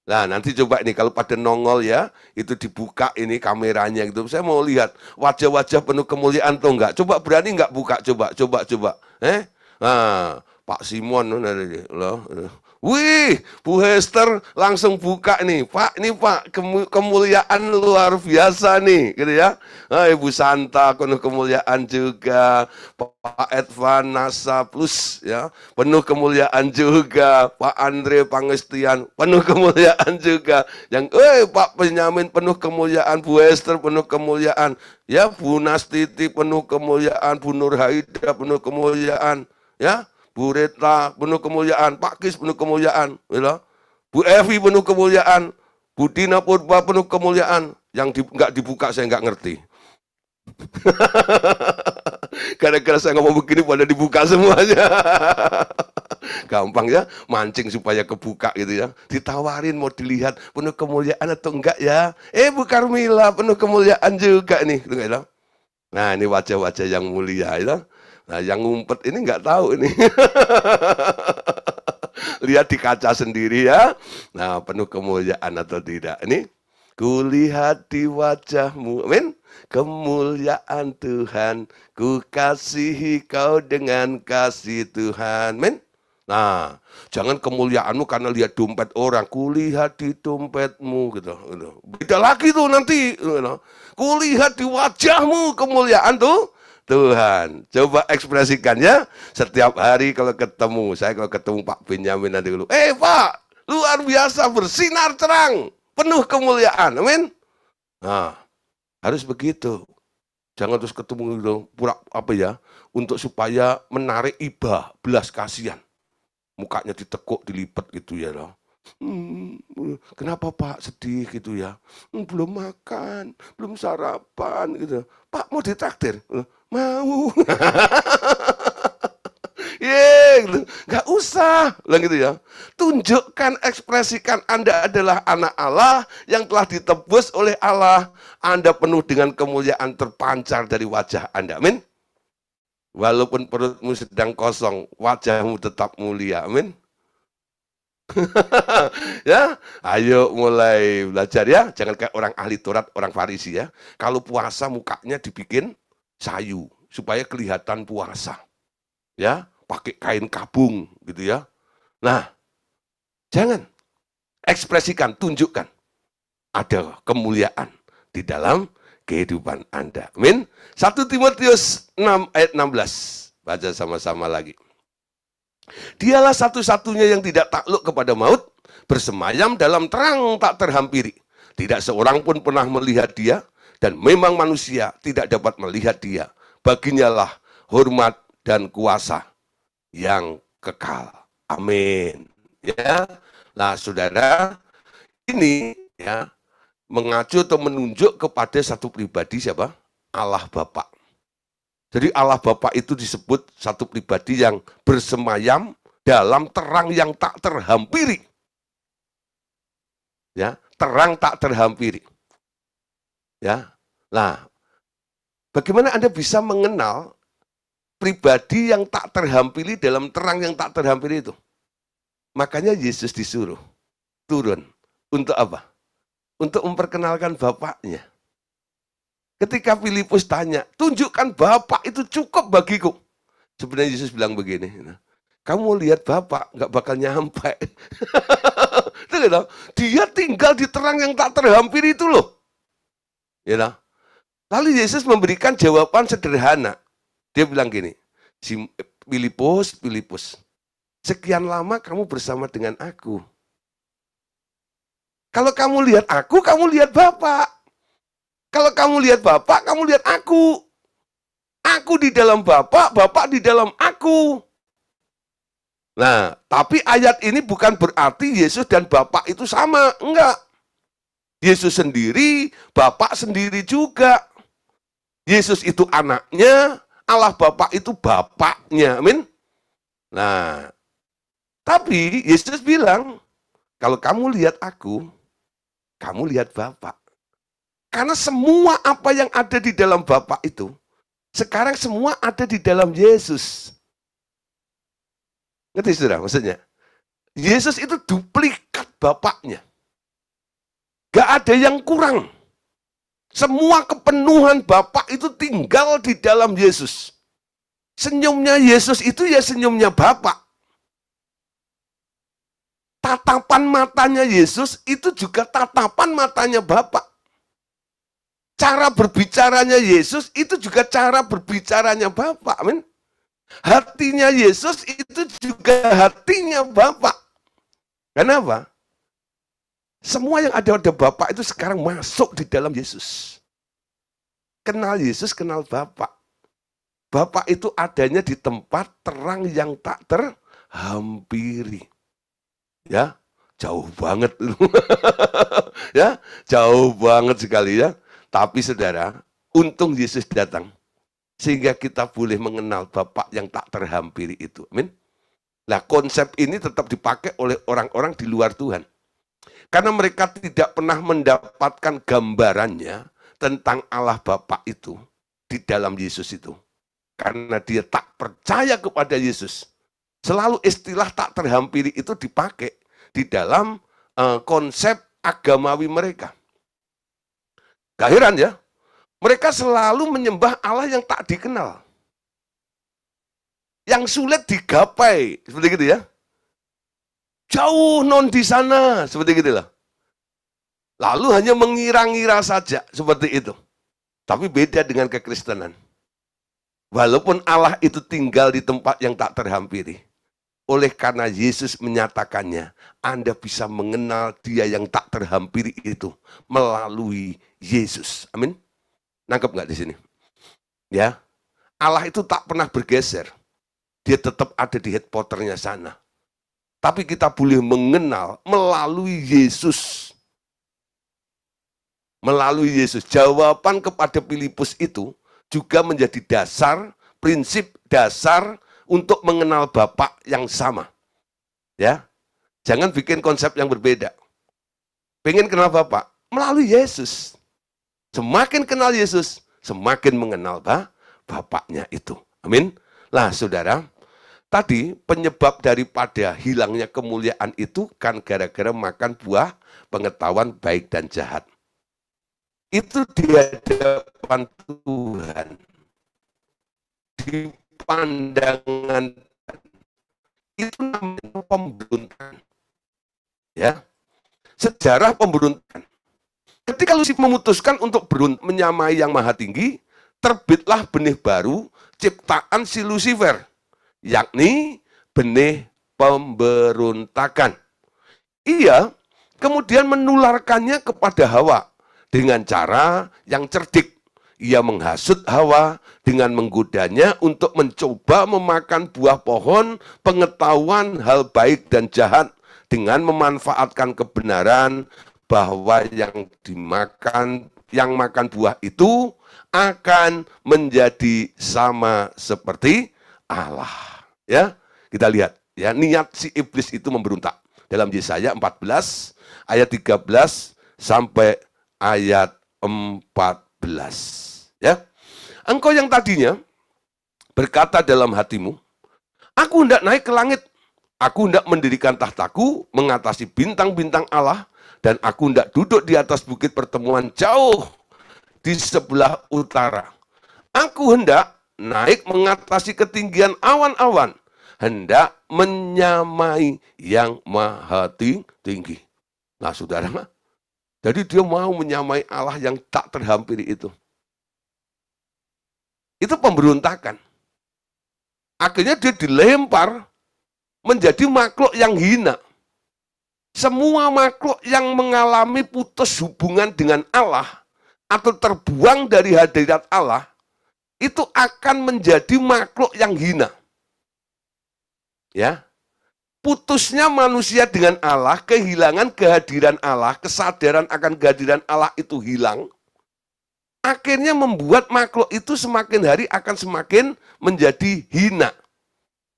Nah, nanti coba ini kalau pada nongol ya, itu dibuka ini kameranya gitu. Saya mau lihat wajah-wajah penuh kemuliaan atau enggak. Coba berani enggak buka? Coba. Nah, Pak Simon loh. Wih, Bu Hester langsung buka nih. Pak, ini Pak, kemuliaan luar biasa nih, gitu ya. Nah, Ibu Santa penuh kemuliaan juga. Pak Edvan Nasa Plus ya, penuh kemuliaan juga. Pak Andre Pangestian penuh kemuliaan juga. Yang Pak Benyamin penuh kemuliaan, Bu Hester penuh kemuliaan. Ya, Bu Nastiti penuh kemuliaan, Bu Nur Haida penuh kemuliaan, ya. Bu Reta penuh kemuliaan, Pak Kis penuh kemuliaan, ya. Bu Evi penuh kemuliaan, Bu Dina Purba penuh kemuliaan. Yang nggak dibuka saya nggak ngerti. Gara-gara saya ngomong begini pada dibuka semuanya. Gampang ya, mancing supaya kebuka gitu ya. Ditawarin mau dilihat penuh kemuliaan atau enggak ya. Bu Karmila penuh kemuliaan juga nih. Nah, ini wajah-wajah yang mulia ya. Nah, yang ngumpet ini nggak tahu ini. Lihat di kaca sendiri ya. Nah, penuh kemuliaan atau tidak. Ini, kulihat di wajahmu, amin. Kemuliaan Tuhan, ku kasihi kau dengan kasih Tuhan, amin. Nah, jangan kemuliaanmu karena lihat dompet orang. Kulihat di dompetmu gitu. Beda lagi tuh nanti. Kulihat di wajahmu kemuliaan tuh Tuhan. Coba ekspresikannya setiap hari kalau ketemu. Saya kalau ketemu Pak Benyamin nanti dulu. Pak, luar biasa, bersinar terang, penuh kemuliaan. Amin. Nah, harus begitu. Jangan terus ketemu gitu, pura untuk supaya menarik iba, belas kasihan. Mukanya ditekuk, dilipat gitu ya loh. Kenapa Pak sedih gitu ya? Belum makan, belum sarapan gitu. Pak mau ditraktir? Mau. Gitu. Nggak usah, gitu ya. Tunjukkan, ekspresikan Anda adalah anak Allah yang telah ditebus oleh Allah. Anda penuh dengan kemuliaan terpancar dari wajah Anda. Amin. Walaupun perutmu sedang kosong, wajahmu tetap mulia. Amin. Ya, ayo mulai belajar ya. Jangan kayak orang ahli Taurat, orang Farisi ya. Kalau puasa mukanya dibikin sayu supaya kelihatan puasa. Ya, pakai kain kabung gitu ya. Nah, jangan, ekspresikan, tunjukkan ada kemuliaan di dalam kehidupan Anda. Amin. 1 Timotius 6 ayat 16. Baca sama-sama lagi. Dialah satu-satunya yang tidak takluk kepada maut, bersemayam dalam terang tak terhampiri. Tidak seorang pun pernah melihat dia, dan memang manusia tidak dapat melihat dia. Baginya lah hormat dan kuasa yang kekal. Amin. Ya. Nah, saudara, ini ya mengacu atau menunjuk kepada satu pribadi siapa? Allah Bapa. Jadi Allah Bapa itu disebut satu pribadi yang bersemayam dalam terang yang tak terhampiri. Ya, terang tak terhampiri. Ya. Nah, bagaimana Anda bisa mengenal pribadi yang tak terhampiri dalam terang yang tak terhampiri itu? Makanya Yesus disuruh turun. Untuk apa? Untuk memperkenalkan Bapaknya. Ketika Filipus tanya, tunjukkan Bapak itu cukup bagiku. Sebenarnya Yesus bilang begini, kamu mau lihat Bapak, nggak bakal nyampe. Dia tinggal di terang yang tak terhampiri itu loh. Ya, lalu Yesus memberikan jawaban sederhana. Dia bilang gini, Filipus, sekian lama kamu bersama dengan aku. Kalau kamu lihat aku, kamu lihat Bapak. Kalau kamu lihat Bapak, kamu lihat aku. Aku di dalam Bapak, Bapak di dalam aku. Nah, tapi ayat ini bukan berarti Yesus dan Bapa itu sama. Enggak. Yesus sendiri, Bapa sendiri juga. Yesus itu anaknya, Allah Bapa itu Bapaknya. Amin. Nah, tapi Yesus bilang, kalau kamu lihat aku, kamu lihat Bapa. Karena semua apa yang ada di dalam Bapa itu, sekarang semua ada di dalam Yesus. Ngerti saudara maksudnya? Yesus itu duplikat Bapaknya. Gak ada yang kurang. Semua kepenuhan Bapa itu tinggal di dalam Yesus. Senyumnya Yesus itu ya senyumnya Bapa. Tatapan matanya Yesus itu juga tatapan matanya Bapa. Cara berbicaranya Yesus itu juga cara berbicaranya Bapa. Amin. Hatinya Yesus itu juga hatinya Bapa. Kenapa? Semua yang ada pada Bapa itu sekarang masuk di dalam Yesus. Kenal Yesus, kenal Bapa. Bapa itu adanya di tempat terang yang tak terhampiri. Ya, jauh banget. Ya, jauh banget sekali ya. Tapi saudara, untung Yesus datang. Sehingga kita boleh mengenal Bapa yang tak terhampiri itu. Amin. Nah, konsep ini tetap dipakai oleh orang-orang di luar Tuhan. Karena mereka tidak pernah mendapatkan gambarannya tentang Allah Bapa itu di dalam Yesus itu. Karena dia tak percaya kepada Yesus. Selalu istilah tak terhampiri itu dipakai di dalam konsep agamawi mereka. Gak heran ya, mereka selalu menyembah Allah yang tak dikenal. Yang sulit digapai, seperti gitu ya. Jauh non di sana, seperti gitulah. Lalu hanya mengira-ngira saja, seperti itu. Tapi beda dengan kekristenan. Walaupun Allah itu tinggal di tempat yang tak terhampiri. Oleh karena Yesus menyatakannya, Anda bisa mengenal dia yang tak terhampiri itu melalui Yesus. Amin. Nangkep nggak di sini? Ya, Allah itu tak pernah bergeser. Dia tetap ada di headquarternya sana. Tapi kita boleh mengenal melalui Yesus. Melalui Yesus. Jawaban kepada Filipus itu juga menjadi dasar, prinsip dasar untuk mengenal Bapa yang sama. Ya, jangan bikin konsep yang berbeda. Pengen kenal Bapa melalui Yesus. Semakin kenal Yesus, semakin mengenal Bapaknya itu. Amin. Lah, saudara, tadi penyebab daripada hilangnya kemuliaan itu kan gara-gara makan buah pengetahuan baik dan jahat. Itu di hadapan Tuhan. Di pandangan itu namanya pemberontakan. Ya. Sejarah pemberontakan. Ketika Lucifer memutuskan untuk menyamai yang maha tinggi, terbitlah benih baru ciptaan si Lucifer. Yakni benih pemberontakan. Ia kemudian menularkannya kepada Hawa dengan cara yang cerdik. Ia menghasut Hawa dengan menggodanya untuk mencoba memakan buah pohon pengetahuan hal baik dan jahat dengan memanfaatkan kebenaran bahwa yang makan buah itu akan menjadi sama seperti Allah. Ya, kita lihat ya, niat si iblis itu memberontak. Dalam Yesaya 14 ayat 13 sampai ayat 14. Ya. Engkau yang tadinya berkata dalam hatimu, aku hendak naik ke langit, aku hendak mendirikan tahtaku mengatasi bintang-bintang Allah, dan aku hendak duduk di atas bukit pertemuan jauh di sebelah utara. Aku hendak naik mengatasi ketinggian awan-awan, hendak menyamai yang maha tinggi. Nah, saudara, jadi dia mau menyamai Allah yang tak terhampiri itu. Itu pemberontakan. Akhirnya dia dilempar menjadi makhluk yang hina. Semua makhluk yang mengalami putus hubungan dengan Allah atau terbuang dari hadirat Allah, itu akan menjadi makhluk yang hina. Ya. putusnya manusia dengan Allah, kehilangan kehadiran Allah, kesadaran akan kehadiran Allah itu hilang, akhirnya membuat makhluk itu semakin hari akan semakin menjadi hina.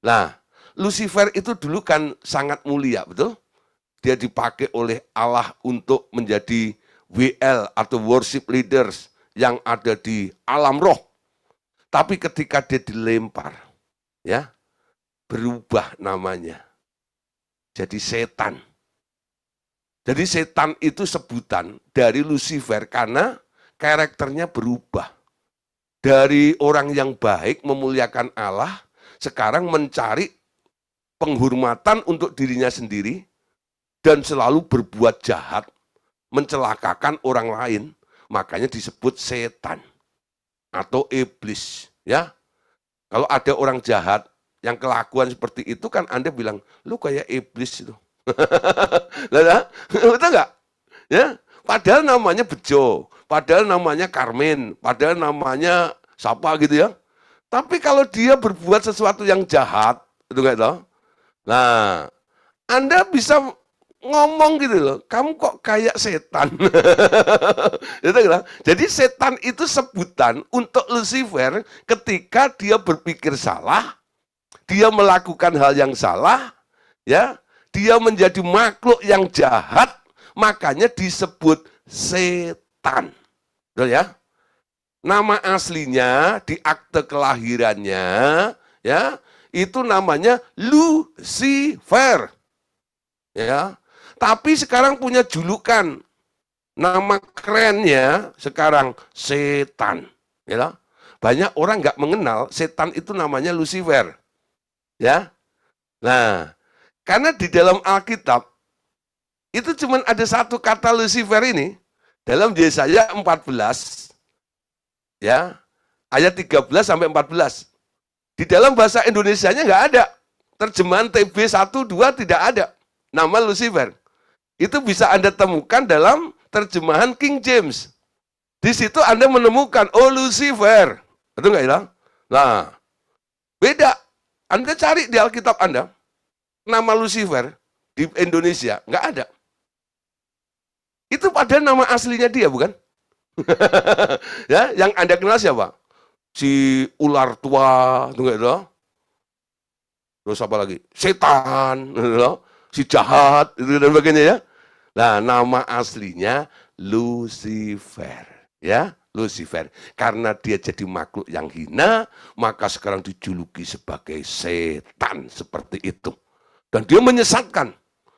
Nah, Lucifer itu dulu kan sangat mulia, betul? Dia dipakai oleh Allah untuk menjadi WL atau worship leaders yang ada di alam roh. Tapi ketika dia dilempar, ya, berubah namanya. Jadi setan. Jadi setan itu sebutan dari Lucifer karena karakternya berubah. Dari orang yang baik memuliakan Allah, sekarang mencari penghormatan untuk dirinya sendiri dan selalu berbuat jahat, mencelakakan orang lain, makanya disebut setan atau iblis, ya. Kalau ada orang jahat yang kelakuan seperti itu kan Anda bilang, lu kayak iblis itu. Betul nggak? Ya, padahal namanya Bejo, padahal namanya Karmen, padahal namanya siapa gitu ya. Tapi kalau dia berbuat sesuatu yang jahat, itu nggak tahu. Nah, Anda bisa ngomong gitu loh, kamu kok kayak setan. Jadi setan itu sebutan untuk Lucifer ketika dia berpikir salah, dia melakukan hal yang salah, ya, dia menjadi makhluk yang jahat, makanya disebut setan. Betul ya? Nama aslinya di akte kelahirannya, ya, itu namanya Lucifer. Ya. Tapi sekarang punya julukan. Nama kerennya sekarang setan. Ya. Banyak orang nggak mengenal setan itu namanya Lucifer. Ya. Nah, karena di dalam Alkitab itu cuma ada satu kata Lucifer ini dalam Yesaya 14 ya, ayat 13 sampai 14. Di dalam bahasa Indonesianya nggak ada. Terjemahan TB 1, 2 tidak ada nama Lucifer. Itu bisa Anda temukan dalam terjemahan King James. Di situ Anda menemukan, oh Lucifer. Betul nggak ya? Nah, beda. Anda cari di Alkitab Anda, nama Lucifer di Indonesia, nggak ada. Itu padahal nama aslinya dia, bukan? Ya, yang Anda kenal siapa? Si ular tua, tunggu itu. Terus apa lagi? Setan, si jahat, itu dan sebagainya ya. Nah, nama aslinya Lucifer, ya, Lucifer. Karena dia jadi makhluk yang hina, maka sekarang dijuluki sebagai setan seperti itu. Dan dia menyesatkan.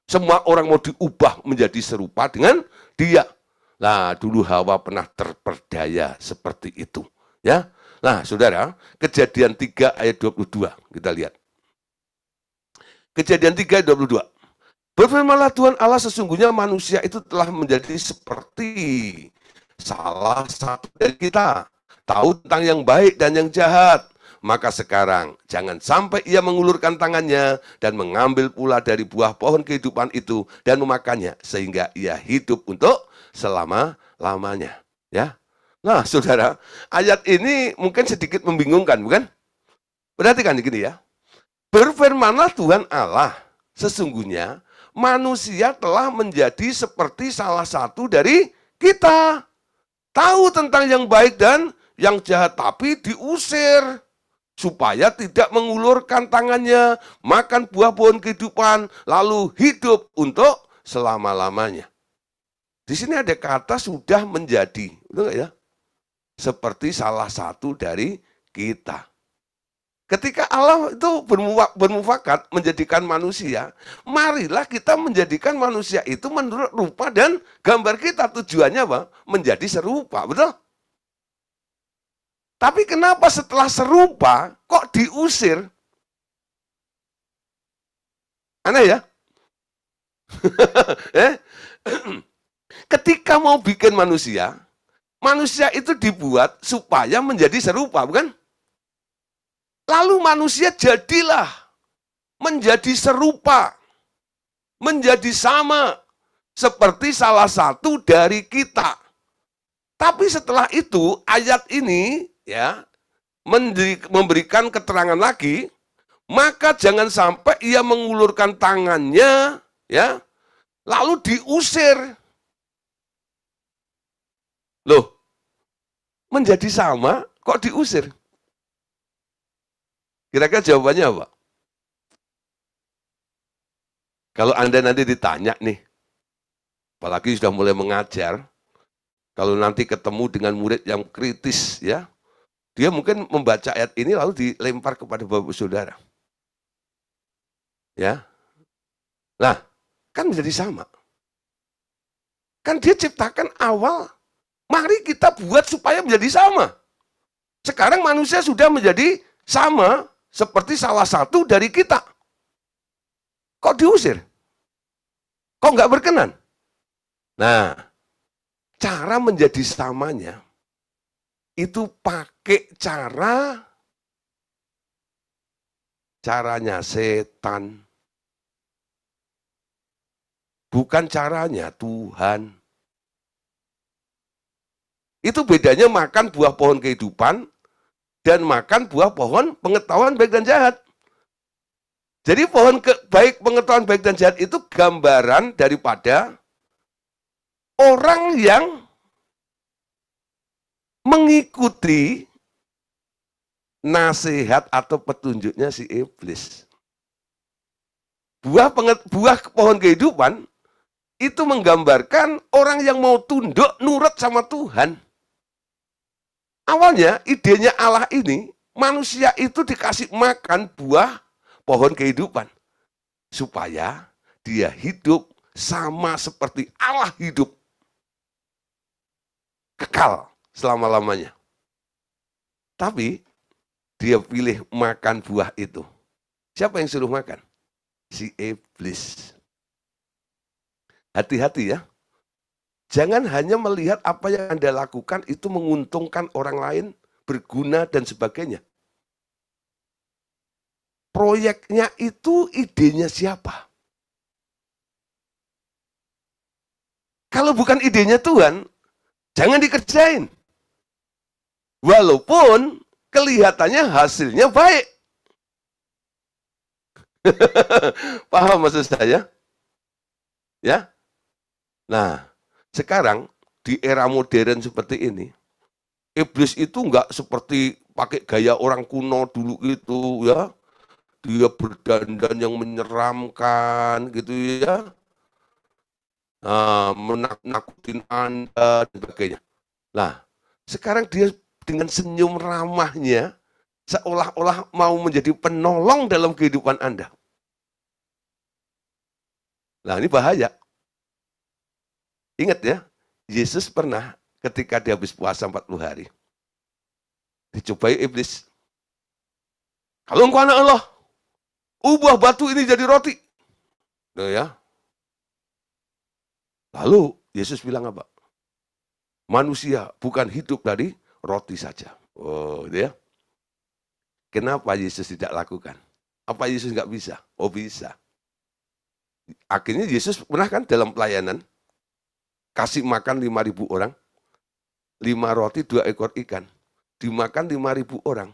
Semua orang mau diubah menjadi serupa dengan dia. Nah, dulu Hawa pernah terperdaya seperti itu, ya. Nah, saudara, Kejadian 3 ayat 22, kita lihat. Kejadian 3 ayat 22. Berfirmanlah Tuhan Allah, sesungguhnya manusia itu telah menjadi seperti salah satu dari kita, tahu tentang yang baik dan yang jahat. Maka sekarang jangan sampai ia mengulurkan tangannya dan mengambil pula dari buah pohon kehidupan itu dan memakannya, sehingga ia hidup untuk selama-lamanya. Ya. Nah, saudara, ayat ini mungkin sedikit membingungkan, bukan? Perhatikan gini ya. Berfirmanlah Tuhan Allah, sesungguhnya manusia telah menjadi seperti salah satu dari kita. Tahu tentang yang baik dan yang jahat, tapi diusir. Supaya tidak mengulurkan tangannya, makan buah pohon kehidupan, lalu hidup untuk selama-lamanya. Di sini ada kata sudah menjadi, betul nggak ya? Seperti salah satu dari kita. Ketika Allah itu bermufakat menjadikan manusia, marilah kita menjadikan manusia itu menurut rupa dan gambar kita. Tujuannya apa? Menjadi serupa, betul? Tapi kenapa setelah serupa kok diusir? Aneh ya? Ketika mau bikin manusia, manusia itu dibuat supaya menjadi serupa, bukan? Lalu manusia jadilah menjadi serupa, menjadi sama, seperti salah satu dari kita. Tapi setelah itu ayat ini ya memberikan keterangan lagi Maka jangan sampai ia mengulurkan tangannya, ya, lalu diusir. Loh, menjadi sama kok diusir? Kira-kira jawabannya apa? Kalau Anda nanti ditanya nih, apalagi sudah mulai mengajar, kalau nanti ketemu dengan murid yang kritis, ya, dia mungkin membaca ayat ini lalu dilempar kepada Bapak Saudara. Ya. Nah, kan menjadi sama. Kan dia ciptakan awal, mari kita buat supaya menjadi sama. Sekarang manusia sudah menjadi sama seperti salah satu dari kita. Kok diusir? Kok nggak berkenan? Nah, cara menjadi samanya itu pakai caranya setan. Bukan caranya Tuhan. Itu bedanya makan buah pohon kehidupan dan makan buah pohon pengetahuan baik dan jahat. Jadi pohon baik, pengetahuan baik dan jahat itu gambaran daripada orang yang mengikuti nasihat atau petunjuknya si iblis. Buah pohon kehidupan itu menggambarkan orang yang mau tunduk, nurut sama Tuhan. Awalnya idenya Allah ini, manusia itu dikasih makan buah pohon kehidupan. Supaya dia hidup sama seperti Allah hidup. Kekal selama-lamanya. Tapi dia pilih makan buah itu. Siapa yang suruh makan? Si iblis. Hati-hati ya. Jangan hanya melihat apa yang Anda lakukan itu menguntungkan orang lain, berguna dan sebagainya. Proyeknya itu idenya siapa? Kalau bukan idenya Tuhan, jangan dikerjain. Walaupun kelihatannya hasilnya baik. Paham maksud saya? Ya. Nah, sekarang di era modern seperti ini, iblis itu enggak seperti pakai gaya orang kuno dulu gitu ya. Dia berdandan yang menyeramkan gitu ya. Menakut-nakutin Anda dan sebagainya. Nah, sekarang dia dengan senyum ramahnya seolah-olah mau menjadi penolong dalam kehidupan Anda. Nah, ini bahaya. Ingat ya, Yesus pernah ketika dia habis puasa 40 hari, dicobai iblis. Kalau engkau anak Allah, ubah batu ini jadi roti. Nah, ya. Lalu Yesus bilang apa? Manusia bukan hidup dari roti saja. Oh, gitu ya. Kenapa Yesus tidak lakukan? Apa Yesus nggak bisa? Oh, bisa. Akhirnya Yesus pernah kan dalam pelayanan, kasih makan 5.000 orang, 5 roti 2 ekor ikan. Dimakan 5.000 orang.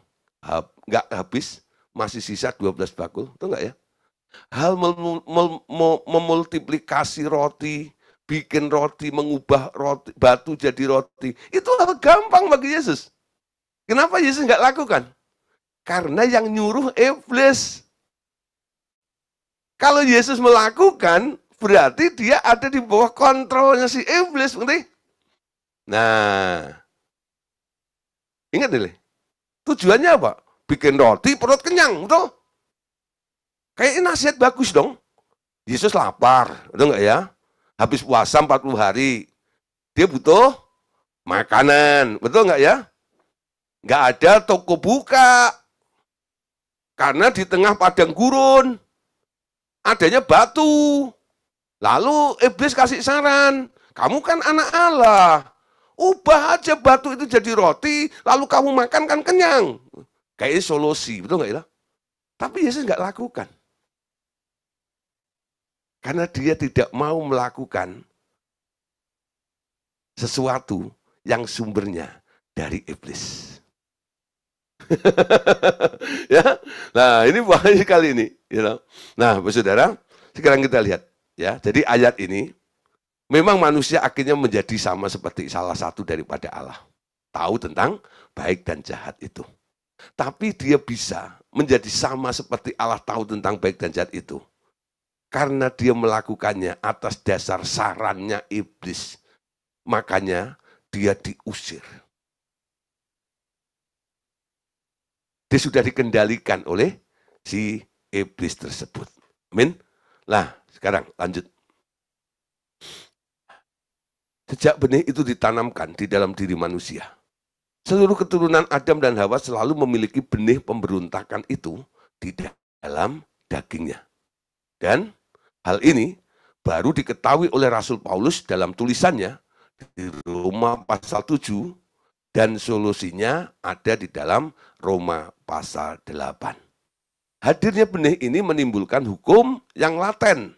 Nggak habis, masih sisa 12 bakul. Itu enggak ya? Hal memultiplikasi roti, bikin roti, mengubah roti, batu jadi roti. Itu hal gampang bagi Yesus. Kenapa Yesus nggak lakukan? Karena yang nyuruh iblis. Kalau Yesus melakukan, berarti dia ada di bawah kontrolnya si iblis. Ngerti? Nah, ingat nih, tujuannya apa? Bikin roti, perut kenyang, betul? Kayak ini nasihat bagus dong. Yesus lapar, betul nggak ya? Habis puasa 40 hari, dia butuh makanan, betul nggak ya? Nggak ada toko buka, karena di tengah padang gurun, adanya batu. Lalu iblis kasih saran, kamu kan anak Allah, ubah aja batu itu jadi roti, lalu kamu makan kan kenyang. Kayaknya solusi, betul nggak ya? Tapi Yesus nggak lakukan. Karena dia tidak mau melakukan sesuatu yang sumbernya dari iblis. Ya, nah ini bahaya sekali ini. Nah, saudara, sekarang kita lihat. Ya, jadi ayat ini memang manusia akhirnya menjadi sama seperti salah satu daripada Allah. Tahu tentang baik dan jahat itu. Tapi dia bisa menjadi sama seperti Allah tahu tentang baik dan jahat itu. Karena dia melakukannya atas dasar sarannya iblis. Makanya dia diusir. Dia sudah dikendalikan oleh si iblis tersebut. Amin. Nah, sekarang lanjut. Sejak benih itu ditanamkan di dalam diri manusia, seluruh keturunan Adam dan Hawa selalu memiliki benih pemberontakan itu di dalam dagingnya. Dan hal ini baru diketahui oleh Rasul Paulus dalam tulisannya di Roma pasal 7, dan solusinya ada di dalam Roma pasal 8. Hadirnya benih ini menimbulkan hukum yang laten,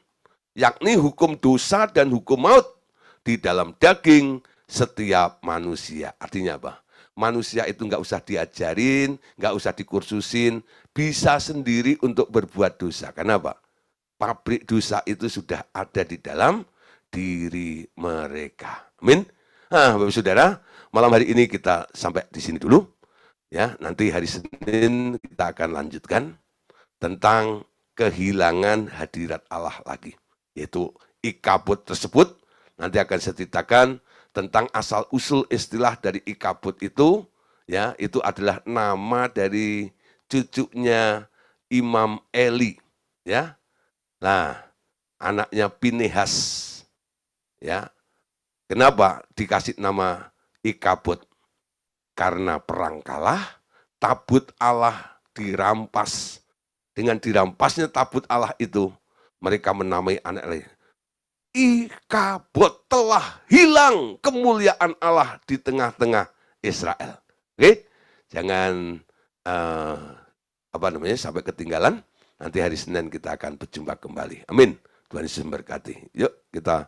yakni hukum dosa dan hukum maut di dalam daging setiap manusia. Artinya apa? Manusia itu nggak usah diajarin, nggak usah dikursusin, bisa sendiri untuk berbuat dosa. Kenapa? Pabrik dosa itu sudah ada di dalam diri mereka. Amin. Nah, Bapak Saudara, malam hari ini kita sampai di sini dulu. Ya, nanti hari Senin kita akan lanjutkan tentang kehilangan hadirat Allah lagi. Yaitu ikabut tersebut, nanti akan saya ceritakan tentang asal-usul istilah dari ikabut itu. Ya, itu adalah nama dari cucunya Imam Eli. Ya, nah, anaknya Pinehas. Ya, kenapa dikasih nama ikabut? Karena perang kalah, tabut Allah dirampas. Dengan dirampasnya tabut Allah itu, mereka menamai anak lain. Ikabut, telah hilang kemuliaan Allah di tengah-tengah Israel. Oke, jangan sampai ketinggalan. Nanti hari Senin kita akan berjumpa kembali. Amin. Tuhan Yesus memberkati. Yuk kita